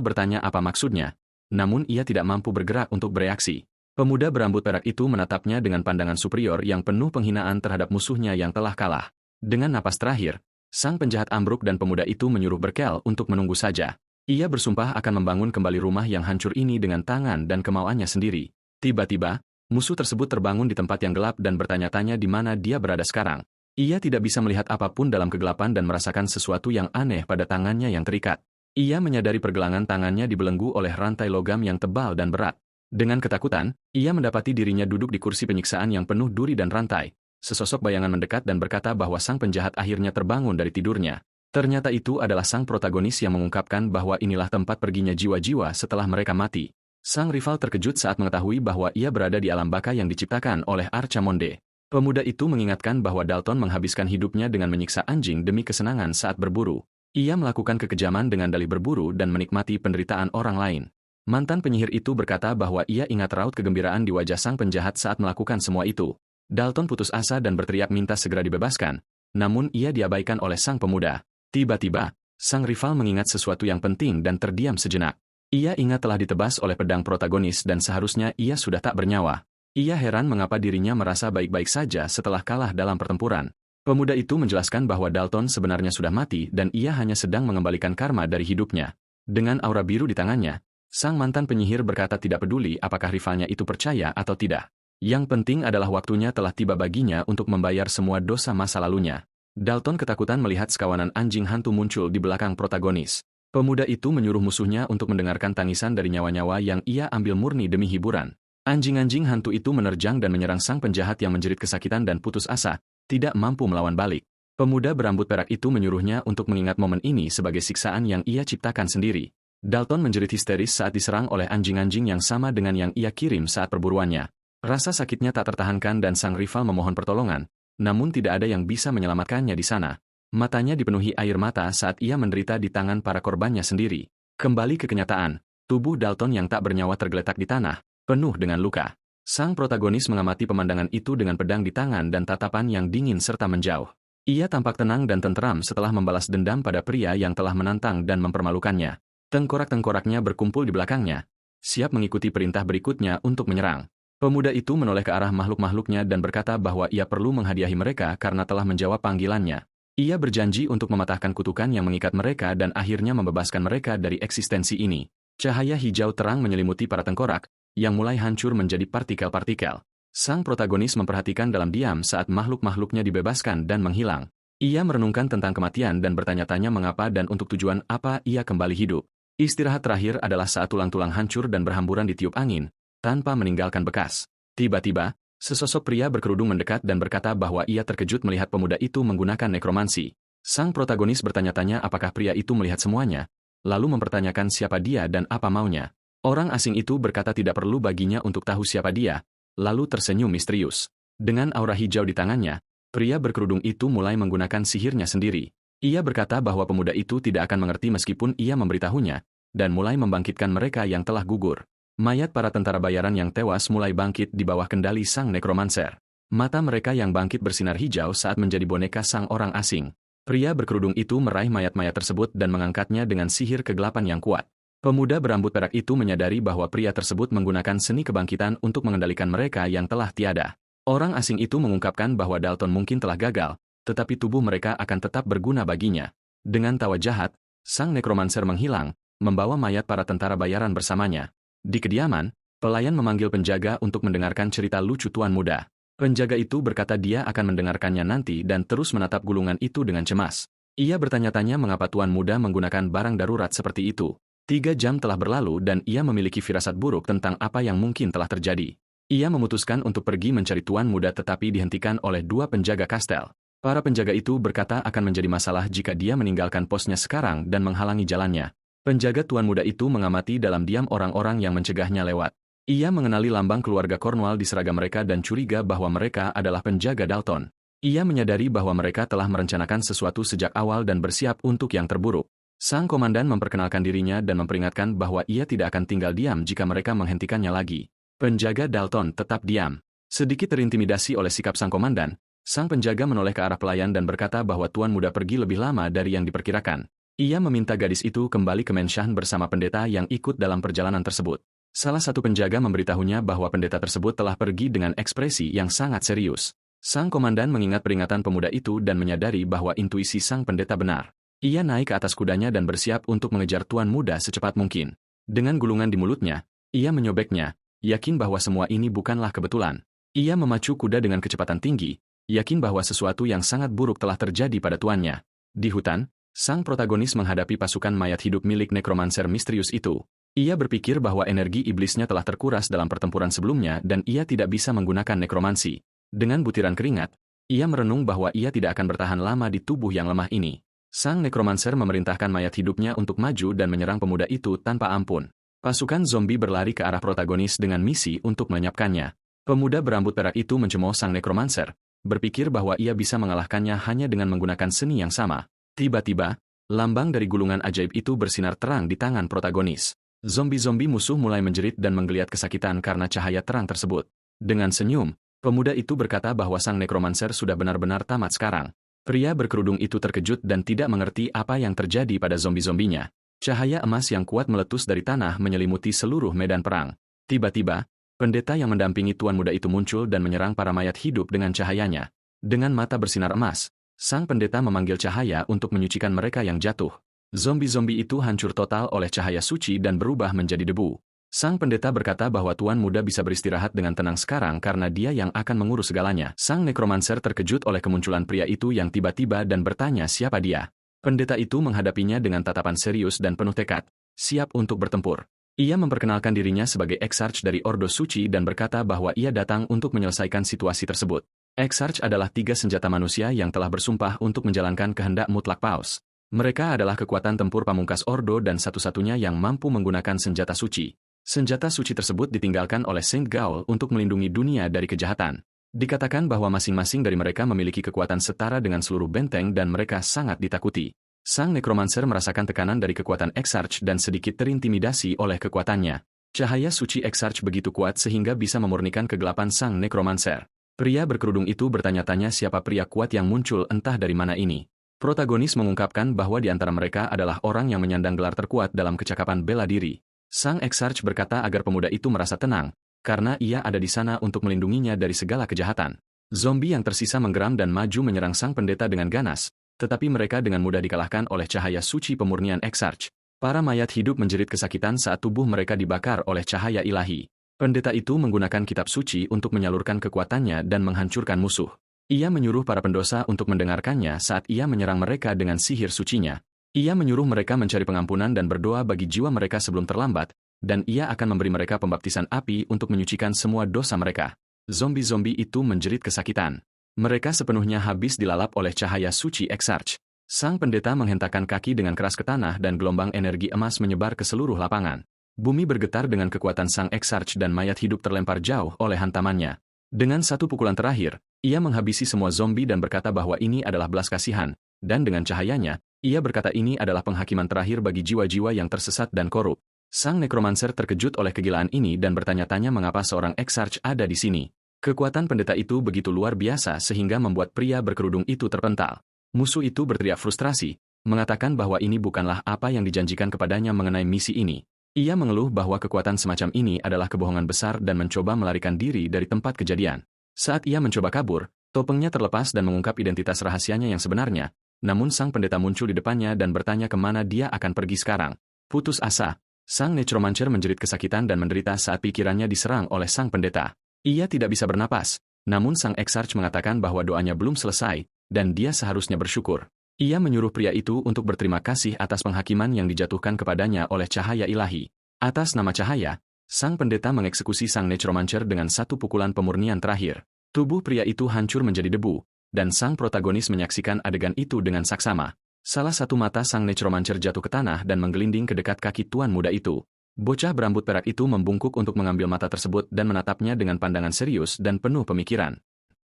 bertanya apa maksudnya, namun ia tidak mampu bergerak untuk bereaksi. Pemuda berambut perak itu menatapnya dengan pandangan superior yang penuh penghinaan terhadap musuhnya yang telah kalah. Dengan napas terakhir, sang penjahat ambruk dan pemuda itu menyuruh Berkel untuk menunggu saja. Ia bersumpah akan membangun kembali rumah yang hancur ini dengan tangan dan kemauannya sendiri. Tiba-tiba, musuh tersebut terbangun di tempat yang gelap dan bertanya-tanya di mana dia berada sekarang. Ia tidak bisa melihat apapun dalam kegelapan dan merasakan sesuatu yang aneh pada tangannya yang terikat. Ia menyadari pergelangan tangannya dibelenggu oleh rantai logam yang tebal dan berat. Dengan ketakutan, ia mendapati dirinya duduk di kursi penyiksaan yang penuh duri dan rantai. Sesosok bayangan mendekat dan berkata bahwa sang penjahat akhirnya terbangun dari tidurnya. Ternyata itu adalah sang protagonis yang mengungkapkan bahwa inilah tempat perginya jiwa-jiwa setelah mereka mati. Sang rival terkejut saat mengetahui bahwa ia berada di alam baka yang diciptakan oleh Archamonde. Pemuda itu mengingatkan bahwa Dalton menghabiskan hidupnya dengan menyiksa anjing demi kesenangan saat berburu. Ia melakukan kekejaman dengan dalih berburu dan menikmati penderitaan orang lain. Mantan penyihir itu berkata bahwa ia ingat raut kegembiraan di wajah sang penjahat saat melakukan semua itu. Dalton putus asa dan berteriak minta segera dibebaskan, namun ia diabaikan oleh sang pemuda. Tiba-tiba, sang rival mengingat sesuatu yang penting dan terdiam sejenak. Ia ingat telah ditebas oleh pedang protagonis dan seharusnya ia sudah tak bernyawa. Ia heran mengapa dirinya merasa baik-baik saja setelah kalah dalam pertempuran. Pemuda itu menjelaskan bahwa Dalton sebenarnya sudah mati dan ia hanya sedang mengembalikan karma dari hidupnya. Dengan aura biru di tangannya, sang mantan penyihir berkata tidak peduli apakah rivalnya itu percaya atau tidak. Yang penting adalah waktunya telah tiba baginya untuk membayar semua dosa masa lalunya. Dalton ketakutan melihat sekawanan anjing hantu muncul di belakang protagonis. Pemuda itu menyuruh musuhnya untuk mendengarkan tangisan dari nyawa-nyawa yang ia ambil murni demi hiburan. Anjing-anjing hantu itu menerjang dan menyerang sang penjahat yang menjerit kesakitan dan putus asa, tidak mampu melawan balik. Pemuda berambut perak itu menyuruhnya untuk mengingat momen ini sebagai siksaan yang ia ciptakan sendiri. Dalton menjerit histeris saat diserang oleh anjing-anjing yang sama dengan yang ia kirim saat perburuannya. Rasa sakitnya tak tertahankan dan sang rival memohon pertolongan, namun tidak ada yang bisa menyelamatkannya di sana. Matanya dipenuhi air mata saat ia menderita di tangan para korbannya sendiri. Kembali ke kenyataan, tubuh Dalton yang tak bernyawa tergeletak di tanah, penuh dengan luka. Sang protagonis mengamati pemandangan itu dengan pedang di tangan dan tatapan yang dingin serta menjauh. Ia tampak tenang dan tenteram setelah membalas dendam pada pria yang telah menantang dan mempermalukannya. Tengkorak-tengkoraknya berkumpul di belakangnya, siap mengikuti perintah berikutnya untuk menyerang. Pemuda itu menoleh ke arah makhluk-makhluknya dan berkata bahwa ia perlu menghadiahi mereka karena telah menjawab panggilannya. Ia berjanji untuk mematahkan kutukan yang mengikat mereka dan akhirnya membebaskan mereka dari eksistensi ini. Cahaya hijau terang menyelimuti para tengkorak, yang mulai hancur menjadi partikel-partikel. Sang protagonis memperhatikan dalam diam saat makhluk-makhluknya dibebaskan dan menghilang. Ia merenungkan tentang kematian dan bertanya-tanya mengapa dan untuk tujuan apa ia kembali hidup. Istirahat terakhir adalah saat tulang-tulang hancur dan berhamburan ditiup angin, tanpa meninggalkan bekas. Tiba-tiba, sesosok pria berkerudung mendekat dan berkata bahwa ia terkejut melihat pemuda itu menggunakan nekromansi. Sang protagonis bertanya-tanya apakah pria itu melihat semuanya, lalu mempertanyakan siapa dia dan apa maunya. Orang asing itu berkata tidak perlu baginya untuk tahu siapa dia, lalu tersenyum misterius. Dengan aura hijau di tangannya, pria berkerudung itu mulai menggunakan sihirnya sendiri. Ia berkata bahwa pemuda itu tidak akan mengerti meskipun ia memberitahunya, dan mulai membangkitkan mereka yang telah gugur. Mayat para tentara bayaran yang tewas mulai bangkit di bawah kendali sang nekromanser. Mata mereka yang bangkit bersinar hijau saat menjadi boneka sang orang asing. Pria berkerudung itu meraih mayat-mayat tersebut dan mengangkatnya dengan sihir kegelapan yang kuat. Pemuda berambut perak itu menyadari bahwa pria tersebut menggunakan seni kebangkitan untuk mengendalikan mereka yang telah tiada. Orang asing itu mengungkapkan bahwa Dalton mungkin telah gagal, tetapi tubuh mereka akan tetap berguna baginya. Dengan tawa jahat, sang nekromanser menghilang, membawa mayat para tentara bayaran bersamanya. Di kediaman, pelayan memanggil penjaga untuk mendengarkan cerita lucu tuan muda. Penjaga itu berkata dia akan mendengarkannya nanti dan terus menatap gulungan itu dengan cemas. Ia bertanya-tanya mengapa tuan muda menggunakan barang darurat seperti itu. 3 jam telah berlalu dan ia memiliki firasat buruk tentang apa yang mungkin telah terjadi. Ia memutuskan untuk pergi mencari tuan muda tetapi dihentikan oleh 2 penjaga kastel. Para penjaga itu berkata akan menjadi masalah jika dia meninggalkan posnya sekarang dan menghalangi jalannya. Penjaga tuan muda itu mengamati dalam diam orang-orang yang mencegahnya lewat. Ia mengenali lambang keluarga Cornwall di seragam mereka dan curiga bahwa mereka adalah penjaga Dalton. Ia menyadari bahwa mereka telah merencanakan sesuatu sejak awal dan bersiap untuk yang terburuk. Sang komandan memperkenalkan dirinya dan memperingatkan bahwa ia tidak akan tinggal diam jika mereka menghentikannya lagi. Penjaga Dalton tetap diam. Sedikit terintimidasi oleh sikap sang komandan, sang penjaga menoleh ke arah pelayan dan berkata bahwa tuan muda pergi lebih lama dari yang diperkirakan. Ia meminta gadis itu kembali ke Menshan bersama pendeta yang ikut dalam perjalanan tersebut. Salah satu penjaga memberitahunya bahwa pendeta tersebut telah pergi dengan ekspresi yang sangat serius. Sang komandan mengingat peringatan pemuda itu dan menyadari bahwa intuisi sang pendeta benar. Ia naik ke atas kudanya dan bersiap untuk mengejar tuan muda secepat mungkin. Dengan gulungan di mulutnya, ia menyobeknya, yakin bahwa semua ini bukanlah kebetulan. Ia memacu kuda dengan kecepatan tinggi, yakin bahwa sesuatu yang sangat buruk telah terjadi pada tuannya. Di hutan, sang protagonis menghadapi pasukan mayat hidup milik nekromanser misterius itu. Ia berpikir bahwa energi iblisnya telah terkuras dalam pertempuran sebelumnya dan ia tidak bisa menggunakan nekromansi. Dengan butiran keringat, ia merenung bahwa ia tidak akan bertahan lama di tubuh yang lemah ini. Sang nekromanser memerintahkan mayat hidupnya untuk maju dan menyerang pemuda itu tanpa ampun. Pasukan zombie berlari ke arah protagonis dengan misi untuk melenyapkannya. Pemuda berambut perak itu mencemooh sang nekromancer, berpikir bahwa ia bisa mengalahkannya hanya dengan menggunakan seni yang sama. Tiba-tiba, lambang dari gulungan ajaib itu bersinar terang di tangan protagonis. Zombie-zombie musuh mulai menjerit dan menggeliat kesakitan karena cahaya terang tersebut. Dengan senyum, pemuda itu berkata bahwa sang nekromancer sudah benar-benar tamat sekarang. Pria berkerudung itu terkejut dan tidak mengerti apa yang terjadi pada zombie-zombinya. Cahaya emas yang kuat meletus dari tanah menyelimuti seluruh medan perang. Tiba-tiba, pendeta yang mendampingi tuan muda itu muncul dan menyerang para mayat hidup dengan cahayanya. Dengan mata bersinar emas, sang pendeta memanggil cahaya untuk menyucikan mereka yang jatuh. Zombie-zombie itu hancur total oleh cahaya suci dan berubah menjadi debu. Sang pendeta berkata bahwa tuan muda bisa beristirahat dengan tenang sekarang karena dia yang akan mengurus segalanya. Sang nekromancer terkejut oleh kemunculan pria itu yang tiba-tiba dan bertanya siapa dia. Pendeta itu menghadapinya dengan tatapan serius dan penuh tekad, siap untuk bertempur. Ia memperkenalkan dirinya sebagai Exarch dari Ordo Suci dan berkata bahwa ia datang untuk menyelesaikan situasi tersebut. Exarch adalah 3 senjata manusia yang telah bersumpah untuk menjalankan kehendak mutlak Paus. Mereka adalah kekuatan tempur pamungkas Ordo dan satu-satunya yang mampu menggunakan senjata suci. Senjata suci tersebut ditinggalkan oleh Saint Gaul untuk melindungi dunia dari kejahatan. Dikatakan bahwa masing-masing dari mereka memiliki kekuatan setara dengan seluruh benteng dan mereka sangat ditakuti. Sang nekromancer merasakan tekanan dari kekuatan Exarch dan sedikit terintimidasi oleh kekuatannya. Cahaya suci Exarch begitu kuat sehingga bisa memurnikan kegelapan sang nekromancer. Pria berkerudung itu bertanya-tanya siapa pria kuat yang muncul entah dari mana ini. Protagonis mengungkapkan bahwa di antara mereka adalah orang yang menyandang gelar terkuat dalam kecakapan bela diri. Sang Exarch berkata agar pemuda itu merasa tenang, karena ia ada di sana untuk melindunginya dari segala kejahatan. Zombie yang tersisa menggeram dan maju menyerang sang pendeta dengan ganas, tetapi mereka dengan mudah dikalahkan oleh cahaya suci pemurnian Exarch. Para mayat hidup menjerit kesakitan saat tubuh mereka dibakar oleh cahaya ilahi. Pendeta itu menggunakan kitab suci untuk menyalurkan kekuatannya dan menghancurkan musuh. Ia menyuruh para pendosa untuk mendengarkannya saat ia menyerang mereka dengan sihir sucinya. Ia menyuruh mereka mencari pengampunan dan berdoa bagi jiwa mereka sebelum terlambat, dan ia akan memberi mereka pembaptisan api untuk menyucikan semua dosa mereka. Zombie-zombie itu menjerit kesakitan. Mereka sepenuhnya habis dilalap oleh cahaya suci Exarch. Sang pendeta menghentakkan kaki dengan keras ke tanah dan gelombang energi emas menyebar ke seluruh lapangan. Bumi bergetar dengan kekuatan sang Exarch dan mayat hidup terlempar jauh oleh hantamannya. Dengan satu pukulan terakhir, ia menghabisi semua zombie dan berkata bahwa ini adalah belas kasihan, dan dengan cahayanya, ia berkata ini adalah penghakiman terakhir bagi jiwa-jiwa yang tersesat dan korup. Sang nekromancer terkejut oleh kegilaan ini dan bertanya-tanya mengapa seorang Exarch ada di sini. Kekuatan pendeta itu begitu luar biasa sehingga membuat pria berkerudung itu terpental. Musuh itu berteriak frustrasi, mengatakan bahwa ini bukanlah apa yang dijanjikan kepadanya mengenai misi ini. Ia mengeluh bahwa kekuatan semacam ini adalah kebohongan besar dan mencoba melarikan diri dari tempat kejadian. Saat ia mencoba kabur, topengnya terlepas dan mengungkap identitas rahasianya yang sebenarnya, namun sang pendeta muncul di depannya dan bertanya kemana dia akan pergi sekarang. Putus asa, sang necromancer menjerit kesakitan dan menderita saat pikirannya diserang oleh sang pendeta. Ia tidak bisa bernapas, namun sang Exarch mengatakan bahwa doanya belum selesai, dan dia seharusnya bersyukur. Ia menyuruh pria itu untuk berterima kasih atas penghakiman yang dijatuhkan kepadanya oleh cahaya ilahi. Atas nama cahaya, sang pendeta mengeksekusi sang necromancer dengan satu pukulan pemurnian terakhir. Tubuh pria itu hancur menjadi debu, dan sang protagonis menyaksikan adegan itu dengan saksama. Salah satu mata sang necromancer jatuh ke tanah dan menggelinding ke dekat kaki tuan muda itu. Bocah berambut perak itu membungkuk untuk mengambil mata tersebut dan menatapnya dengan pandangan serius dan penuh pemikiran.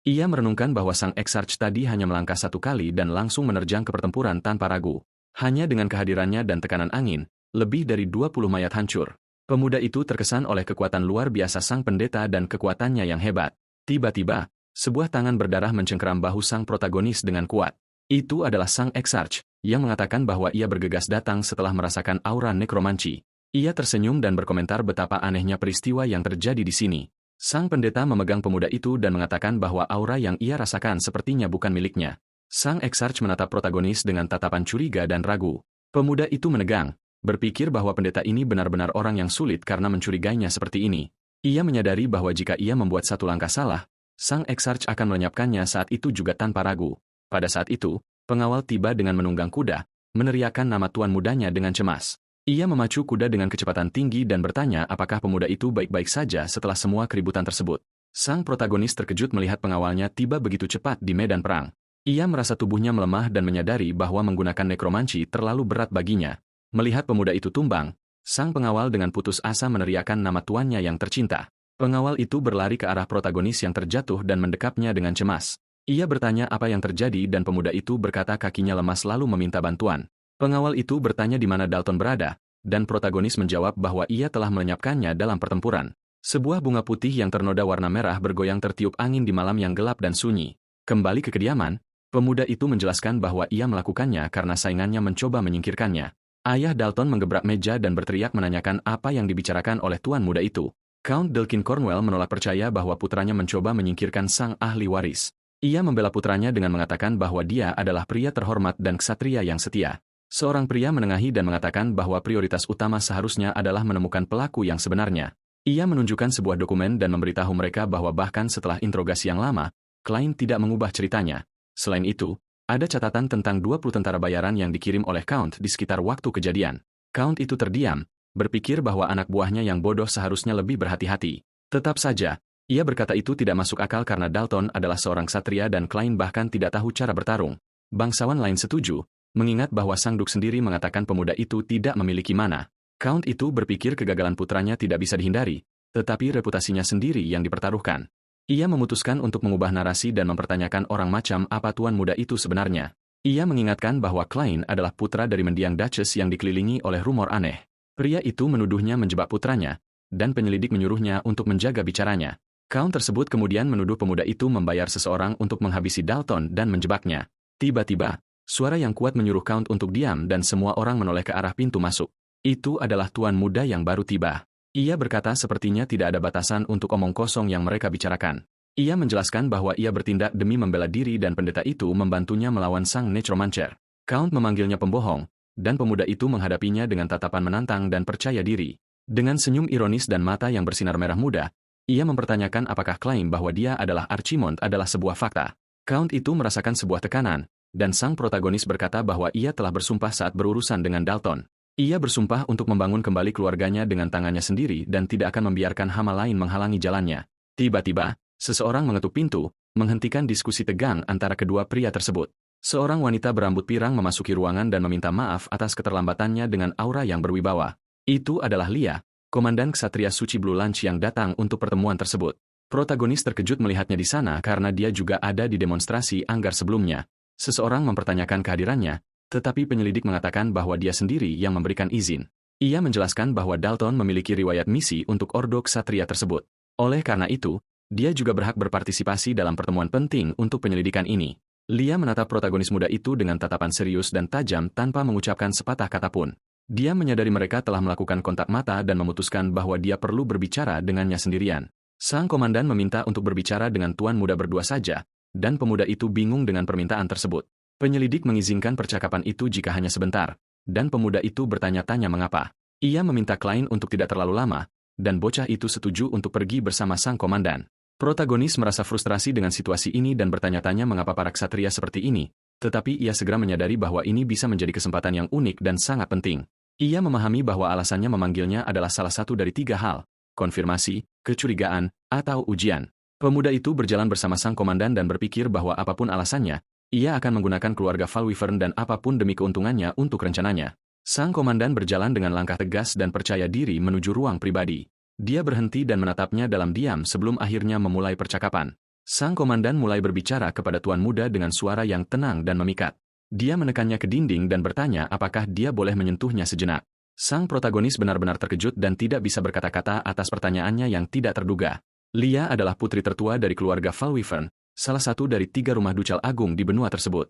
Ia merenungkan bahwa sang Exarch tadi hanya melangkah satu kali dan langsung menerjang ke pertempuran tanpa ragu. Hanya dengan kehadirannya dan tekanan angin, lebih dari 20 mayat hancur. Pemuda itu terkesan oleh kekuatan luar biasa sang pendeta dan kekuatannya yang hebat. Tiba-tiba, sebuah tangan berdarah mencengkeram bahu sang protagonis dengan kuat. Itu adalah sang Exarch, yang mengatakan bahwa ia bergegas datang setelah merasakan aura nekromanci. Ia tersenyum dan berkomentar betapa anehnya peristiwa yang terjadi di sini. Sang pendeta memegang pemuda itu dan mengatakan bahwa aura yang ia rasakan sepertinya bukan miliknya. Sang Exarch menatap protagonis dengan tatapan curiga dan ragu. Pemuda itu menegang, berpikir bahwa pendeta ini benar-benar orang yang sulit karena mencurigainya seperti ini. Ia menyadari bahwa jika ia membuat satu langkah salah, sang Exarch akan melenyapkannya saat itu juga tanpa ragu. Pada saat itu, pengawal tiba dengan menunggang kuda, meneriakkan nama tuan mudanya dengan cemas. Ia memacu kuda dengan kecepatan tinggi dan bertanya apakah pemuda itu baik-baik saja setelah semua keributan tersebut. Sang protagonis terkejut melihat pengawalnya tiba begitu cepat di medan perang. Ia merasa tubuhnya melemah dan menyadari bahwa menggunakan nekromanci terlalu berat baginya. Melihat pemuda itu tumbang, sang pengawal dengan putus asa meneriakkan nama tuannya yang tercinta. Pengawal itu berlari ke arah protagonis yang terjatuh dan mendekapnya dengan cemas. Ia bertanya apa yang terjadi dan pemuda itu berkata kakinya lemas lalu meminta bantuan. Pengawal itu bertanya di mana Dalton berada, dan protagonis menjawab bahwa ia telah melenyapkannya dalam pertempuran. Sebuah bunga putih yang ternoda warna merah bergoyang tertiup angin di malam yang gelap dan sunyi. Kembali ke kediaman, pemuda itu menjelaskan bahwa ia melakukannya karena saingannya mencoba menyingkirkannya. Ayah Dalton menggebrak meja dan berteriak menanyakan apa yang dibicarakan oleh tuan muda itu. Count Delkin Cornwell menolak percaya bahwa putranya mencoba menyingkirkan sang ahli waris. Ia membela putranya dengan mengatakan bahwa dia adalah pria terhormat dan ksatria yang setia. Seorang pria menengahi dan mengatakan bahwa prioritas utama seharusnya adalah menemukan pelaku yang sebenarnya. Ia menunjukkan sebuah dokumen dan memberitahu mereka bahwa bahkan setelah interogasi yang lama, Klein tidak mengubah ceritanya. Selain itu, ada catatan tentang 20 tentara bayaran yang dikirim oleh Count di sekitar waktu kejadian. Count itu terdiam, berpikir bahwa anak buahnya yang bodoh seharusnya lebih berhati-hati. Tetap saja, ia berkata itu tidak masuk akal karena Dalton adalah seorang ksatria dan Klein bahkan tidak tahu cara bertarung. Bangsawan lain setuju, mengingat bahwa sang duk sendiri mengatakan pemuda itu tidak memiliki mana. Count itu berpikir kegagalan putranya tidak bisa dihindari, tetapi reputasinya sendiri yang dipertaruhkan. Ia memutuskan untuk mengubah narasi dan mempertanyakan orang macam apa tuan muda itu sebenarnya. Ia mengingatkan bahwa Klein adalah putra dari mendiang Duchess yang dikelilingi oleh rumor aneh. Pria itu menuduhnya menjebak putranya, dan penyelidik menyuruhnya untuk menjaga bicaranya. Count tersebut kemudian menuduh pemuda itu membayar seseorang untuk menghabisi Dalton dan menjebaknya. Tiba-tiba, suara yang kuat menyuruh Count untuk diam dan semua orang menoleh ke arah pintu masuk. Itu adalah tuan muda yang baru tiba. Ia berkata sepertinya tidak ada batasan untuk omong kosong yang mereka bicarakan. Ia menjelaskan bahwa ia bertindak demi membela diri dan pendeta itu membantunya melawan sang necromancer. Count memanggilnya pembohong, dan pemuda itu menghadapinya dengan tatapan menantang dan percaya diri. Dengan senyum ironis dan mata yang bersinar merah muda, ia mempertanyakan apakah klaim bahwa dia adalah Archimond adalah sebuah fakta. Count itu merasakan sebuah tekanan, dan sang protagonis berkata bahwa ia telah bersumpah saat berurusan dengan Dalton. Ia bersumpah untuk membangun kembali keluarganya dengan tangannya sendiri dan tidak akan membiarkan hama lain menghalangi jalannya. Tiba-tiba, seseorang mengetuk pintu, menghentikan diskusi tegang antara kedua pria tersebut. Seorang wanita berambut pirang memasuki ruangan dan meminta maaf atas keterlambatannya dengan aura yang berwibawa. Itu adalah Lia, komandan ksatria suci Blue Lunch yang datang untuk pertemuan tersebut. Protagonis terkejut melihatnya di sana karena dia juga ada di demonstrasi anggar sebelumnya. Seseorang mempertanyakan kehadirannya, tetapi penyelidik mengatakan bahwa dia sendiri yang memberikan izin. Ia menjelaskan bahwa Dalton memiliki riwayat misi untuk ordo ksatria tersebut. Oleh karena itu, dia juga berhak berpartisipasi dalam pertemuan penting untuk penyelidikan ini. Lia menatap protagonis muda itu dengan tatapan serius dan tajam tanpa mengucapkan sepatah kata pun. Dia menyadari mereka telah melakukan kontak mata dan memutuskan bahwa dia perlu berbicara dengannya sendirian. Sang komandan meminta untuk berbicara dengan tuan muda berdua saja, dan pemuda itu bingung dengan permintaan tersebut. Penyelidik mengizinkan percakapan itu jika hanya sebentar, dan pemuda itu bertanya-tanya mengapa. Ia meminta Klein untuk tidak terlalu lama, dan bocah itu setuju untuk pergi bersama sang komandan. Protagonis merasa frustrasi dengan situasi ini dan bertanya-tanya mengapa para ksatria seperti ini, tetapi ia segera menyadari bahwa ini bisa menjadi kesempatan yang unik dan sangat penting. Ia memahami bahwa alasannya memanggilnya adalah salah satu dari 3 hal, konfirmasi, kecurigaan, atau ujian. Pemuda itu berjalan bersama sang komandan dan berpikir bahwa apapun alasannya, ia akan menggunakan keluarga Falwyvern dan apapun demi keuntungannya untuk rencananya. Sang komandan berjalan dengan langkah tegas dan percaya diri menuju ruang pribadi. Dia berhenti dan menatapnya dalam diam sebelum akhirnya memulai percakapan. Sang komandan mulai berbicara kepada tuan muda dengan suara yang tenang dan memikat. Dia menekannya ke dinding dan bertanya apakah dia boleh menyentuhnya sejenak. Sang protagonis benar-benar terkejut dan tidak bisa berkata-kata atas pertanyaannya yang tidak terduga. Lia adalah putri tertua dari keluarga Falwyvern, salah satu dari 3 rumah ducal agung di benua tersebut.